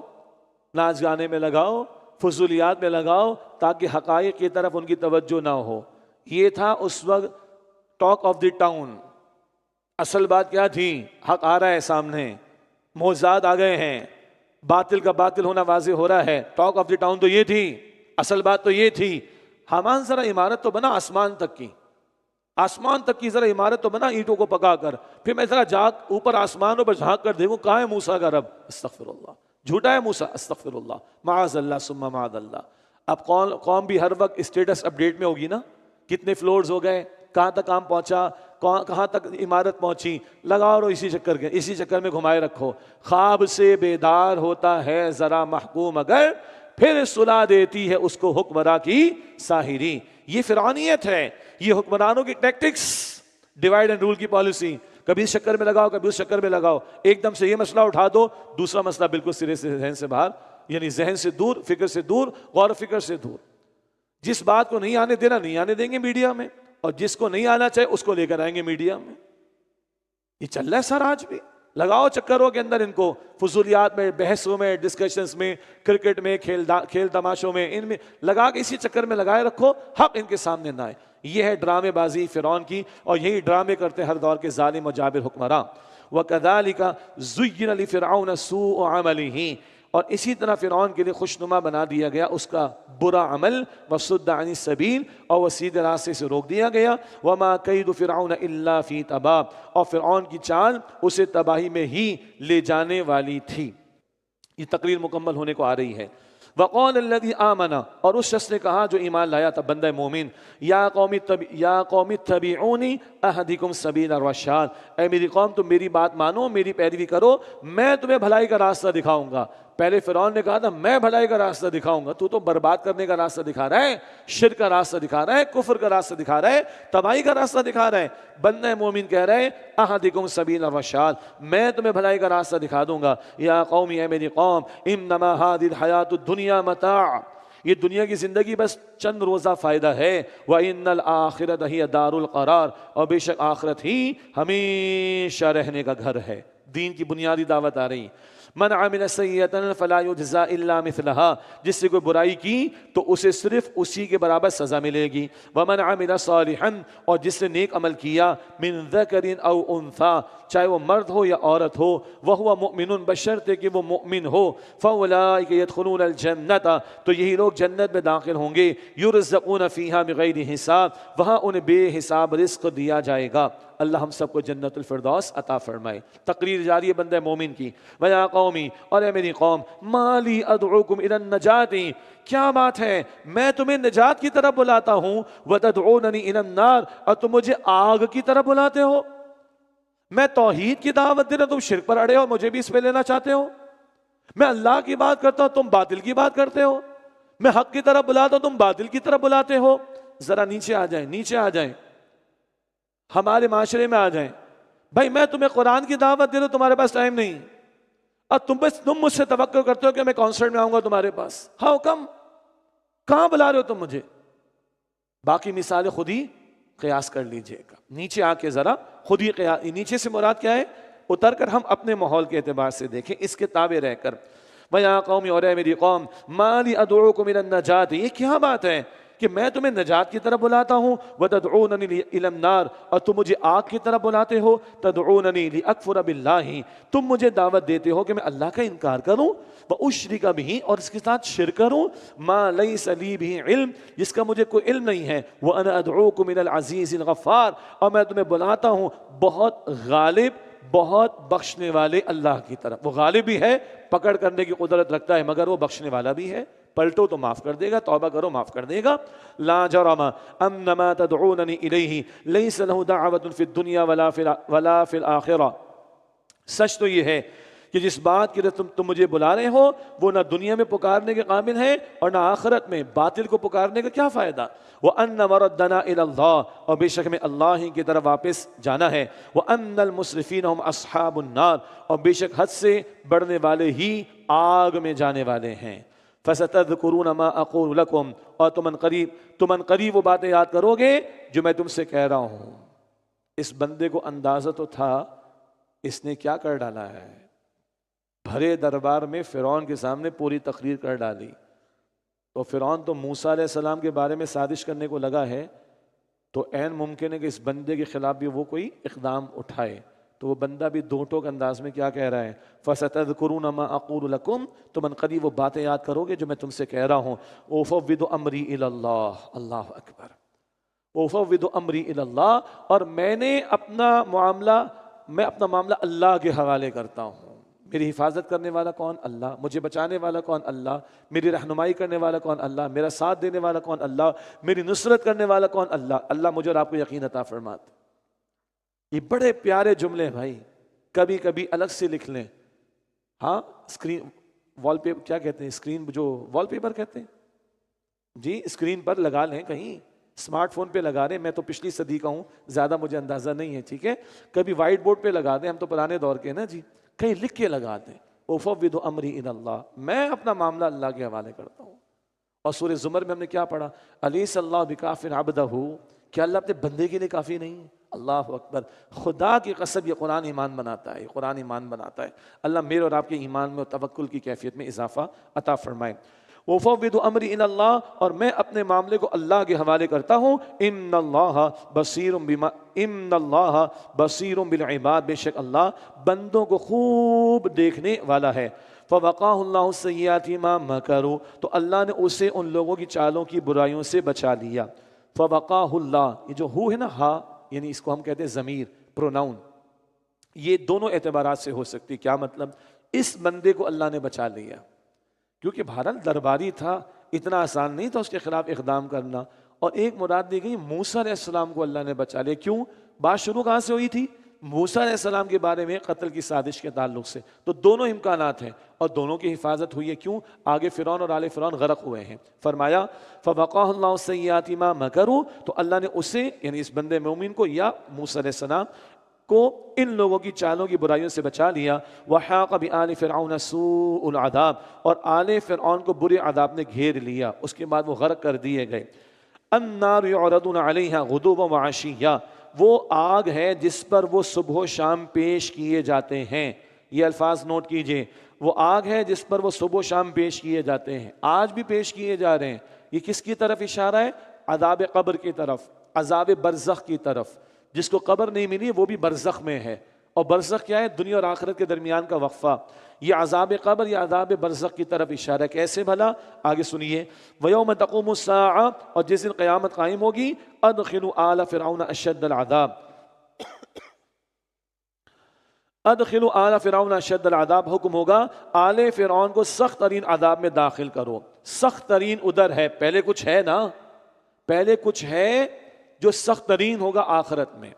ناچ گانے میں لگاؤ، فضولیات میں لگاؤ، تاکہ حقائق کی طرف ان کی توجہ نہ ہو۔ یہ تھا اس وقت ٹاک آف دی ٹاؤن۔ اصل بات کیا تھی؟ حق آ رہا ہے سامنے، معجزات آ گئے ہیں، باطل کا باطل ہونا واضح ہو رہا ہے۔ ٹاک آف دی ٹاؤن تو یہ تھی، اصل بات تو یہ تھی۔ حامان ذرا عمارت تو بنا آسمان تک کی، آسمان تک کی ذرا عمارت تو بنا اینٹوں کو پکا کر، پھر میں ذرا جھانک اوپر آسمانوں پر جھانک کر دیکھوں کہاں ہے موسیٰ کا رب۔ استغفر اللہ، جھوٹا ہے موسیٰ، استغفر اللہ، معاذ اللہ ثم معاذ اللہ۔ اب قوم بھی ہر وقت اسٹیٹس اپڈیٹ میں ہوگی نا، کتنے فلورز ہو گئے، کہاں تک کام پہنچا، کہاں تک عمارت پہنچی، لگاؤ اور اسی چکر میں گھمائے رکھو۔ خواب سے بیدار ہوتا ہے ذرا محکوم اگر، پھر صلح دیتی ہے اس کو حکمراں کی ساحری۔ یہ فرعونیت ہے، یہ حکمرانوں کی ٹیکٹکس، ڈیوائیڈ اینڈ رول کی پالیسی، کبھی اس چکر میں لگاؤ کبھی اس چکر میں لگاؤ، ایک دم سے یہ مسئلہ اٹھا دو، دوسرا مسئلہ بالکل سرے سے ذہن سے باہر، یعنی ذہن سے دور، فکر سے دور، غور و فکر سے دور۔ جس بات کو نہیں آنے دینا نہیں آنے دیں گے میڈیا میں، اور جس کو نہیں آنا چاہے اس کو لے کر آئیں گے میڈیا میں۔ یہ چل رہا ہے سر آج بھی، لگاؤ چکروں کے اندر ان کو، فضولیات میں، بحثوں میں، ڈسکشنز میں، کرکٹ میں، کھیل تماشوں میں، ان میں لگا کے اسی چکر میں لگائے رکھو، حق ان کے سامنے نہ آئے۔ یہ ہے ڈرامے بازی فرعون کی، اور یہی ڈرامے کرتے ہر دور کے ظالم و جابر حکمراں۔ وَكَذَلِكَ زُيِّنَ لِفِرْعَوْنَ سُوءُ عَمَلِهِ، اور اسی طرح فرعون کے لیے خوشنما بنا دیا گیا اس کا برا عمل، وَصُدَّ عَنِ السَّبِيلِ، اور وہ سیدھے راستے سے روک دیا گیا، وَمَا كَيْدُ فِرْعَوْنَ إِلَّا فِي تَبَابٍ، اور فرعون کی چال اسے تباہی میں ہی لے جانے والی تھی۔ یہ تقریر مکمل ہونے کو آ رہی ہے۔ وَقَالَ الَّذِي آمَنَ، اور اس شخص نے کہا جو ایمان لایا تھا، بندہ مومن، یا قوم اتبعونی اہدکم سبیل الرشاد، اے میری قوم تم میری بات مانو، میری پیروی کرو، میں تمہیں بھلائی کا راستہ دکھاؤں گا۔ پہلے فرعون نے کہا تھا میں بھلائی کا راستہ دکھاؤں گا، تو برباد کرنے کا راستہ دکھا رہا ہے، شرک کا راستہ دکھا رہا ہے، کفر کا راستہ دکھا رہا ہے، تباہی کا راستہ دکھا رہا ہے۔ بندہ مومن کہہ رہے اہدکم سبیل الرشاد، میں تمہیں بھلائی کا راستہ دکھا دوں گا۔ یا قومی، اے میری قوم، انما هذه الحیات الدنیا متاع، یہ دنیا کی زندگی بس چند روزہ فائدہ ہے، وَإِنَّ الْآخِرَةَ هِيَ دَارُ الْقَرَارِ، اور بے شک آخرت ہی ہمیشہ رہنے کا گھر ہے۔ دین کی بنیادی دعوت آ رہی۔ من عمل سیئۃ فلا یجزی الا مثلها، جس سے کوئی برائی کی تو اسے صرف اسی کے برابر سزا ملے گی۔ ومن عمل صالحا، اور جس نے نیک عمل کیا، من ذکر او انثی، چاہے وہ مرد ہو یا عورت ہو، وہو مؤمن، بشرطے کہ وہ مؤمن ہو، فاولئک یدخلون الجنۃ، تو یہی لوگ جنت میں داخل ہوں گے، یرزقون فیہا بغیر حساب، وہاں انہیں بے حساب رزق دیا جائے گا۔ اللہ ہم سب کو جنت الفردوس عطا فرمائے۔ تقریر جاری ہے بندہ مومن کی۔ وَيَا قَوْمِ، اور اے میری قوم، مَا لِي أَدْعُوكُمْ إِلَى النَّجَاةِ، کیا بات ہے میں تمہیں نجات کی طرف بلاتا ہوں، وَتَدْعُونَنِي إِلَى النَّارِ، اور تم مجھے آگ کی طرف بلاتے ہو۔ میں توحید کی دعوت دے رہا ہوں، تم شرک پر اڑے ہو، مجھے بھی اس پہ لینا چاہتے ہو۔ میں اللہ کی بات کرتا ہوں، تم باطل کی بات کرتے ہو۔ میں حق کی طرف بلاتا ہوں، تم باطل کی طرف بلاتے ہو۔ ذرا نیچے آ جائیں، نیچے آ جائیں، ہمارے معاشرے میں آ جائیں۔ بھائی میں تمہیں قرآن کی دعوت دے رہا ہوں، تمہارے پاس ٹائم نہیں، اور تم مجھ سے توقع کرتے ہو کہ میں کانسرٹ میں آؤں گا تمہارے پاس۔ ہاؤ کم، کہاں بلا رہے ہو تم مجھے؟ باقی مثالیں خود ہی قیاس کر لیجئے گا، نیچے آ کے ذرا خود ہی قیاس۔ نیچے سے مراد کیا ہے؟ اتر کر ہم اپنے ماحول کے اعتبار سے دیکھیں، اس کے تابع رہ کر۔ وَيَا قَوْمِ، اور اے میری قوم، مَا لِي أَدْعُوكُمْ إِلَى النَّجَاةِ، یہ کیا بات ہے کہ میں تمہیں نجات کی طرف بلاتا ہوں، وَتَدْعُونَنِي إِلَى النَّارِ، اور تم مجھے آگ کی طرف بلاتے ہو، تَدْعُونَنِي لِأَكْفُرَ بِاللَّهِ، تم مجھے دعوت دیتے ہو کہ میں اللہ کا انکار کروں، وَأُشْرِكَ بِهِ، اور اس کے ساتھ شرک کروں، مَا لَيْسَ لِي بِهِ علم، جس کا مجھے کوئی علم نہیں ہے، وَأَنَا أَدْعُوكُمْ إِلَى الْعَزِيزِ الْغَفَّارِ، اور میں تمہیں بلاتا ہوں بہت غالب، بہت بخشنے والے اللہ کی طرف۔ وہ غالب بھی ہے، پکڑ کرنے کی قدرت رکھتا ہے، مگر وہ بخشنے والا بھی ہے، پلٹو تو معاف کر دے گا، توبہ کرو معاف کر دے گا۔ لا جرم ان ما تدعوننی الیہ لیس له دعوۃ فی الدنیا ولا فی الآخرہ، سچ تو یہ ہے کہ جس بات کی تم مجھے بلا رہے ہو وہ نہ دنیا میں پکارنے کے قابل ہے اور نہ آخرت میں، باطل کو پکارنے کا کیا فائدہ؟ وَأَنَّ مَرَدَّنَا إِلَى اللَّهِ، اور بے شک میں اللہ ہی کی طرف واپس جانا ہے، وَأَنَّ الْمُسْرِفِينَ هُمْ أَصْحَابُ النَّارِ، اور بے شک حد سے بڑھنے والے ہی آگ میں جانے والے ہیں۔ فَسَتَذْكُرُونَ مَا أَقُولُ لَكُمْ، اور تم ان قریب وہ باتیں یاد کرو گے جو میں تم سے کہہ رہا ہوں۔ اس بندے کو اندازہ تو تھا اس نے کیا کر ڈالا ہے، بھرے دربار میں فرعون کے سامنے پوری تقریر کر ڈالی، تو فرعون تو موسیٰ علیہ السلام کے بارے میں سازش کرنے کو لگا ہے، تو عین ممکن ہے کہ اس بندے کے خلاف بھی وہ کوئی اقدام اٹھائے، تو وہ بندہ بھی دو ٹوک انداز میں کیا کہہ رہا ہے، فَسَتَذْكُرُونَ مَا أَقُولُ لَكُمْ، تم ان قریب وہ باتیں یاد کرو گے جو میں تم سے کہہ رہا ہوں۔ وَأُفَوِّضُ أَمْرِي إِلَى اللَّهِ، اللہ اکبر، وَأُفَوِّضُ أَمْرِي إِلَى اللَّهِ، اور میں اپنا معاملہ اللہ کے حوالے کرتا ہوں۔ میری حفاظت کرنے والا کون؟ اللہ۔ مجھے بچانے والا کون؟ اللہ۔ میری رہنمائی کرنے والا کون؟ اللہ۔ میرا ساتھ دینے والا کون؟ اللہ۔ میری نصرت کرنے والا کون؟ اللہ۔ اللہ مجھے اور آپ کو یقین عطا فرماتے۔ یہ بڑے پیارے جملے بھائی، کبھی کبھی الگ سے لکھ لیں۔ ہاں، اسکرین وال پیپر کیا کہتے ہیں، اسکرین جو وال پیپر کہتے ہیں جی، اسکرین پر لگا لیں، کہیں اسمارٹ فون پہ لگا رہے ہیں، میں تو پچھلی صدی کا ہوں، زیادہ مجھے اندازہ نہیں ہے، ٹھیک ہے، کبھی وائٹ بورڈ پہ لگا دیں، ہم تو پرانے دور کے نا جی، کہیں لکھ کے لگا دیں، وَأُفَوِّضُ أَمْرِي إِلَى اللَّهِ، میں اپنا معاملہ اللہ کے حوالے کرتا ہوں۔ اور سورہ زمر میں ہم نے کیا پڑھا، أَلَيْسَ اللَّهُ بِكَافٍ عَبْدَهُ، کیا اللہ اپنے بندے کے لیے کافی نہیں؟ اللہ اکبر، خدا کی قسم یہ قرآن ایمان بناتا ہے، یہ قرآن ایمان بناتا ہے۔ اللہ میرے اور آپ کے ایمان میں اور توکل کی کیفیت میں اضافہ عطا فرمائے۔ وَأُفَوِّضُ أَمْرِي إِلَى اللَّهِ، اور میں اپنے معاملے کو اللہ کے حوالے کرتا ہوں۔ إِنَّ اللَّهَ بَصِيرٌ بِالْعِبَادِ، بے شک اللہ بندوں کو خوب دیکھنے والا ہے۔ فَوَقَاهُ اللَّهُ سَيِّئَاتِ مَا مَكَرُوا، تو اللہ نے اسے ان لوگوں کی چالوں کی برائیوں سے بچا لیا۔ فَوَقَاهُ اللَّهُ، یہ جو ہو ہے نا، ہا یعنی اس کو ہم کہتے ہیں ضمیر، پروناؤن، یہ دونوں اعتبارات سے ہو سکتی۔ کیا مطلب؟ اس بندے کو اللہ نے بچا لیا، کیونکہ بہرحال درباری تھا، اتنا آسان نہیں تھا اس کے خلاف اقدام کرنا۔ اور ایک مراد دی گئی موسیٰ علیہ السلام کو اللہ نے بچا لیا۔ کیوں؟ بات شروع کہاں سے ہوئی تھی؟ موسیٰ علیہ السلام کے بارے میں قتل کی سازش کے تعلق سے، تو دونوں امکانات ہیں اور دونوں کی حفاظت ہوئی ہے۔ کیوں؟ آگے فرعون اور آل فرعون غرق ہوئے ہیں۔ فرمایا فَوَقَاهُ اللَّهُ سَيِّئَاتِ مَا مَكَرُوا، تو اللہ نے اسے یعنی اس بندے مومن کو یا موسیٰ علیہ السلام کو ان لوگوں کی چالوں کی برائیوں سے بچا لیا۔ وَحَاقَ بِآلِ فِرْعَوْنَ سُوءُ الْعَذَابِ، اور آل فرعون کو برے عذاب نے گھیر لیا، اس کے بعد وہ غرق کر دیے گئے۔ النَّارُ يُعْرَضُونَ عَلَيْهَا غُدُوًّا وَعَشِيًّا، وہ آگ ہے جس پر وہ صبح و شام پیش کیے جاتے ہیں۔ یہ الفاظ نوٹ کیجئے، وہ آگ ہے جس پر وہ صبح و شام پیش کیے جاتے ہیں، آج بھی پیش کیے جا رہے ہیں۔ یہ کس کی طرف اشارہ ہے؟ عذاب قبر کی طرف، عذاب برزخ کی طرف۔ جس کو قبر نہیں ملی وہ بھی برزخ میں ہے، اور برزخ کیا ہے؟ دنیا اور آخرت کے درمیان کا وقفہ۔ یہ عذاب قبر یا عذاب برزخ کی طرف اشارہ ہے۔ کیسے بھلا؟ آگے سنیے، وَيَوْمَ تَقُومُ السَّاعَةُ، اور جس دن قیامت قائم ہوگی، أَدْخِلُوا آلَ فِرْعَوْنَ أَشَدَّ الْعَذَابِ، أَدْخِلُوا آلَ فِرْعَوْنَ أَشَدَّ الْعَذَابِ، حکم ہوگا آل فرعون کو سخت ترین عذاب میں داخل کرو۔ سخت ترین ادھر ہے، پہلے کچھ ہے نا، پہلے کچھ ہے جو سخت ترین ہوگا آخرت میں۔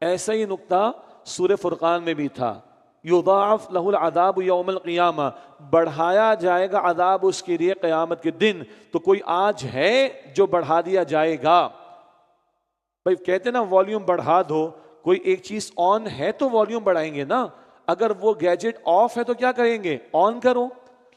ایسا ہی نقطہ سورہ فرقان میں بھی تھا، یضاعف لہ العذاب یوم القیامہ، بڑھایا جائے گا عذاب اس کے لیے قیامت کے دن۔ تو کوئی آج ہے جو بڑھا دیا جائے گا؟ بھائی کہتے نا والیوم بڑھا دو، کوئی ایک چیز آن ہے تو والیوم بڑھائیں گے نا، اگر وہ گیجٹ آف ہے تو کیا کریں گے؟ آن کرو۔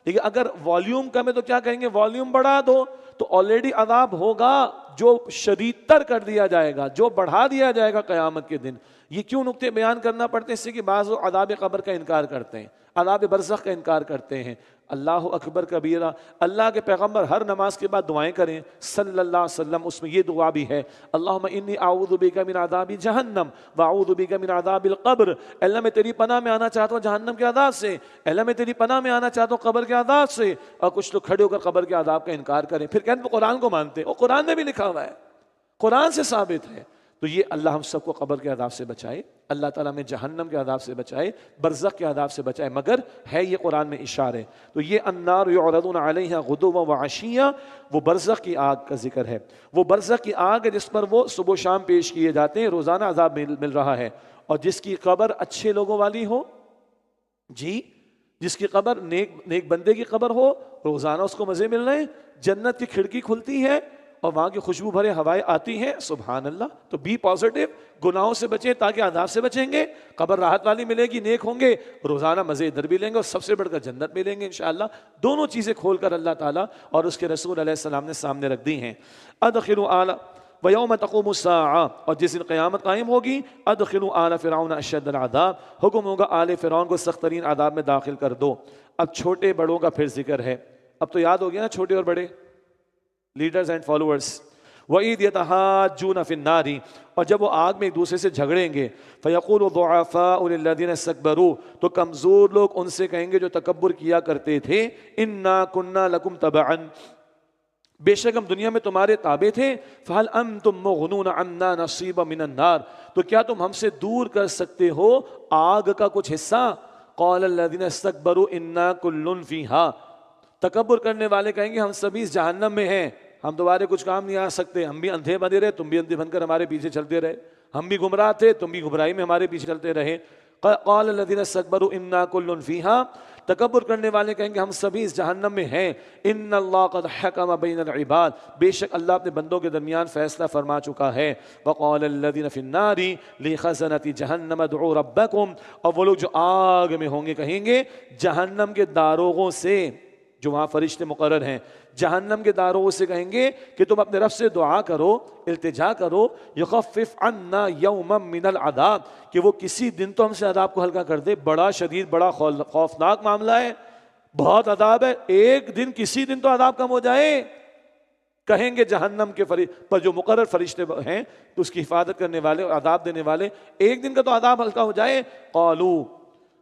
لیکن اگر والیوم کم ہے تو کیا کہیں گے؟ والیوم بڑھا دو۔ تو آلریڈی عذاب ہوگا جو شدید تر کر دیا جائے گا، جو بڑھا دیا جائے گا قیامت کے دن۔ یہ کیوں نقطے بیان کرنا پڑتے ہیں؟ اس سے کہ بعض عذاب قبر کا انکار کرتے ہیں، عذاب برزخ کا انکار کرتے ہیں۔ اللہ اکبر کبیرہ، اللہ کے پیغمبر ہر نماز کے بعد دعائیں کریں صلی اللہ علیہ وسلم، اس میں یہ دعا بھی ہے، اللہم انی اعوذ بک من عذاب جہنم واعوذ بک من عذاب القبر، اللہ میں تیری پناہ میں آنا چاہتا ہوں جہنم کے عذاب سے، اللہ میں تیری پناہ میں آنا چاہتا ہوں قبر کے عذاب سے۔ اور کچھ لوگ کھڑے ہو کر قبر کے عذاب کا انکار کریں، پھر کہتے ہیں قرآن کو مانتے ہیں، اور قرآن میں بھی لکھا ہوا ہے، قرآن سے ثابت ہے۔ تو یہ اللہ ہم سب کو قبر کے عذاب سے بچائے، اللہ تعالیٰ میں جہنم کے عذاب سے بچائے، برزخ کے عذاب سے بچائے، مگر ہے یہ قرآن میں اشارے۔ تو یہ النار یعرضون علیہا غدوا وعشیا، وہ برزخ کی آگ کا ذکر ہے۔ وہ برزخ کی آگ ہے جس پر وہ صبح و شام پیش کیے جاتے ہیں، روزانہ عذاب مل رہا ہے۔ اور جس کی قبر اچھے لوگوں والی ہو، جی جس کی قبر نیک بندے کی قبر ہو، روزانہ اس کو مزے مل رہے ہیں، جنت کی کھڑکی کھلتی ہے اور وہاں کی خوشبو بھرے ہوائیں آتی ہیں، سبحان اللہ. تو بی پازیٹیو، گناہوں سے بچیں تاکہ عذاب سے بچیں گے، قبر راحت والی ملے گی، نیک ہوں گے، روزانہ مزے ادھر بھی لیں گے اور سب سے بڑھ کر جنت میں لیں گے انشاءاللہ. دونوں چیزیں کھول کر اللہ تعالیٰ اور اس کے رسول علیہ السلام نے سامنے رکھ دی ہیں. ادخلوا آل وَيَوْمَ تَقُومُ السَّاعَةُ، اور جس دن قیامت قائم ہوگی، ادخلوا آل فرعون اشد العذاب، حکم ہوگا آل فرعون کو سخت ترین عذاب میں داخل کر دو. اب چھوٹے بڑوں کا پھر ذکر ہے. اب تو یاد ہو گیا نا چھوٹے اور بڑے، لیڈرز اینڈ فالوورز. وَإِذْ يَتَحَاجُّونَ فِي النَّارِ، اور جب وہ آگ میں ایک دوسرے سے جھگڑیں گے، فَيَقُولُ الضُّعَفَاءُ لِلَّذِينَ اسْتَكْبَرُوا، تو کمزور لوگ ان سے کہیں گے جو تکبر کیا کرتے تھے، إِنَّا كُنَّا لَكُمْ تَبَعًا، بے شک ہم دنیا میں تمہارے تابع تھے، فَهَلْ أَنْتُمْ مُغْنُونَ عَنَّا نَصِيبًا مِنَ النَّارِ، تو کیا تم ہم سے دور کر سکتے ہو آگ کا کچھ حصہ. قَالَ الَّذِينَ اسْتَكْبَرُوا إِنَّا كُلٌّ فِيهَا، تکبر کرنے والے کہیں گے ہم سبھی اس جہنم میں ہیں، ہم تمہارے کچھ کام نہیں آ سکتے، ہم بھی اندھے بنے رہے، تم بھی اندھے بن کر ہمارے پیچھے چلتے رہے، ہم بھی گمراہ تھے، تم بھی گمراہی میں ہمارے پیچھے چلتے رہے. قال الذين استكبروا انا كل فيها، تکبر کرنے والے کہیں گے ہم سبھی اس جہنم میں ہیں. ان اللہ قد حکم بین العباد، بے شک اللہ اپنے بندوں کے درمیان فیصلہ فرما چکا ہے. وقال الذين في النار لخزنة جہنم ادعوا ربكم، اور وہ لوگ جو آگ میں ہوں گے کہیں گے جہنم کے داروغوں سے، جو وہاں فرشتے مقرر ہیں، جہنم کے داروغوں سے کہیں گے کہ تم اپنے رب سے دعا کرو، التجا کرو، یخفف عنا یوما من العذاب، کہ وہ کسی دن تو ہم سے عذاب کو ہلکا کر دے. بڑا شدید، بڑا خوفناک معاملہ ہے، بہت عذاب ہے، ایک دن کسی دن تو عذاب کم ہو جائے. کہیں گے جہنم کے پر جو مقرر فرشتے ہیں تو اس کی حفاظت کرنے والے اور عذاب دینے والے، ایک دن کا تو عذاب ہلکا ہو جائے. قالوا،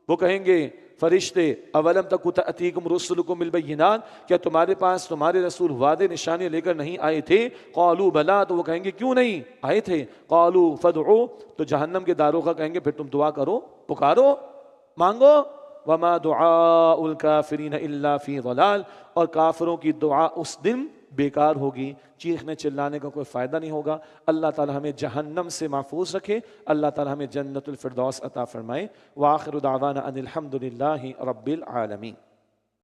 وہ کہیں گے فرشتے، اولم تک تأتیکم رسلکم بالبینات، کیا تمہارے پاس تمہارے رسول وعدے نشانے لے کر نہیں آئے تھے؟ قالوا بلا، تو وہ کہیں گے کیوں نہیں آئے تھے؟ قالوا فادعوا، تو جہنم کے داروغہ کہیں گے پھر تم دعا کرو، پکارو، مانگو. وما دعاء الکافرین الا فی ضلال، اور کافروں کی دعا اس دن بیکار ہوگی، چیخنے چلانے کا کوئی فائدہ نہیں ہوگا. اللہ تعالی ہمیں جہنم سے محفوظ رکھے، اللہ تعالی ہمیں جنت الفردوس عطا فرمائے. وآخر دعوانا ان الحمد للہ رب العالمین.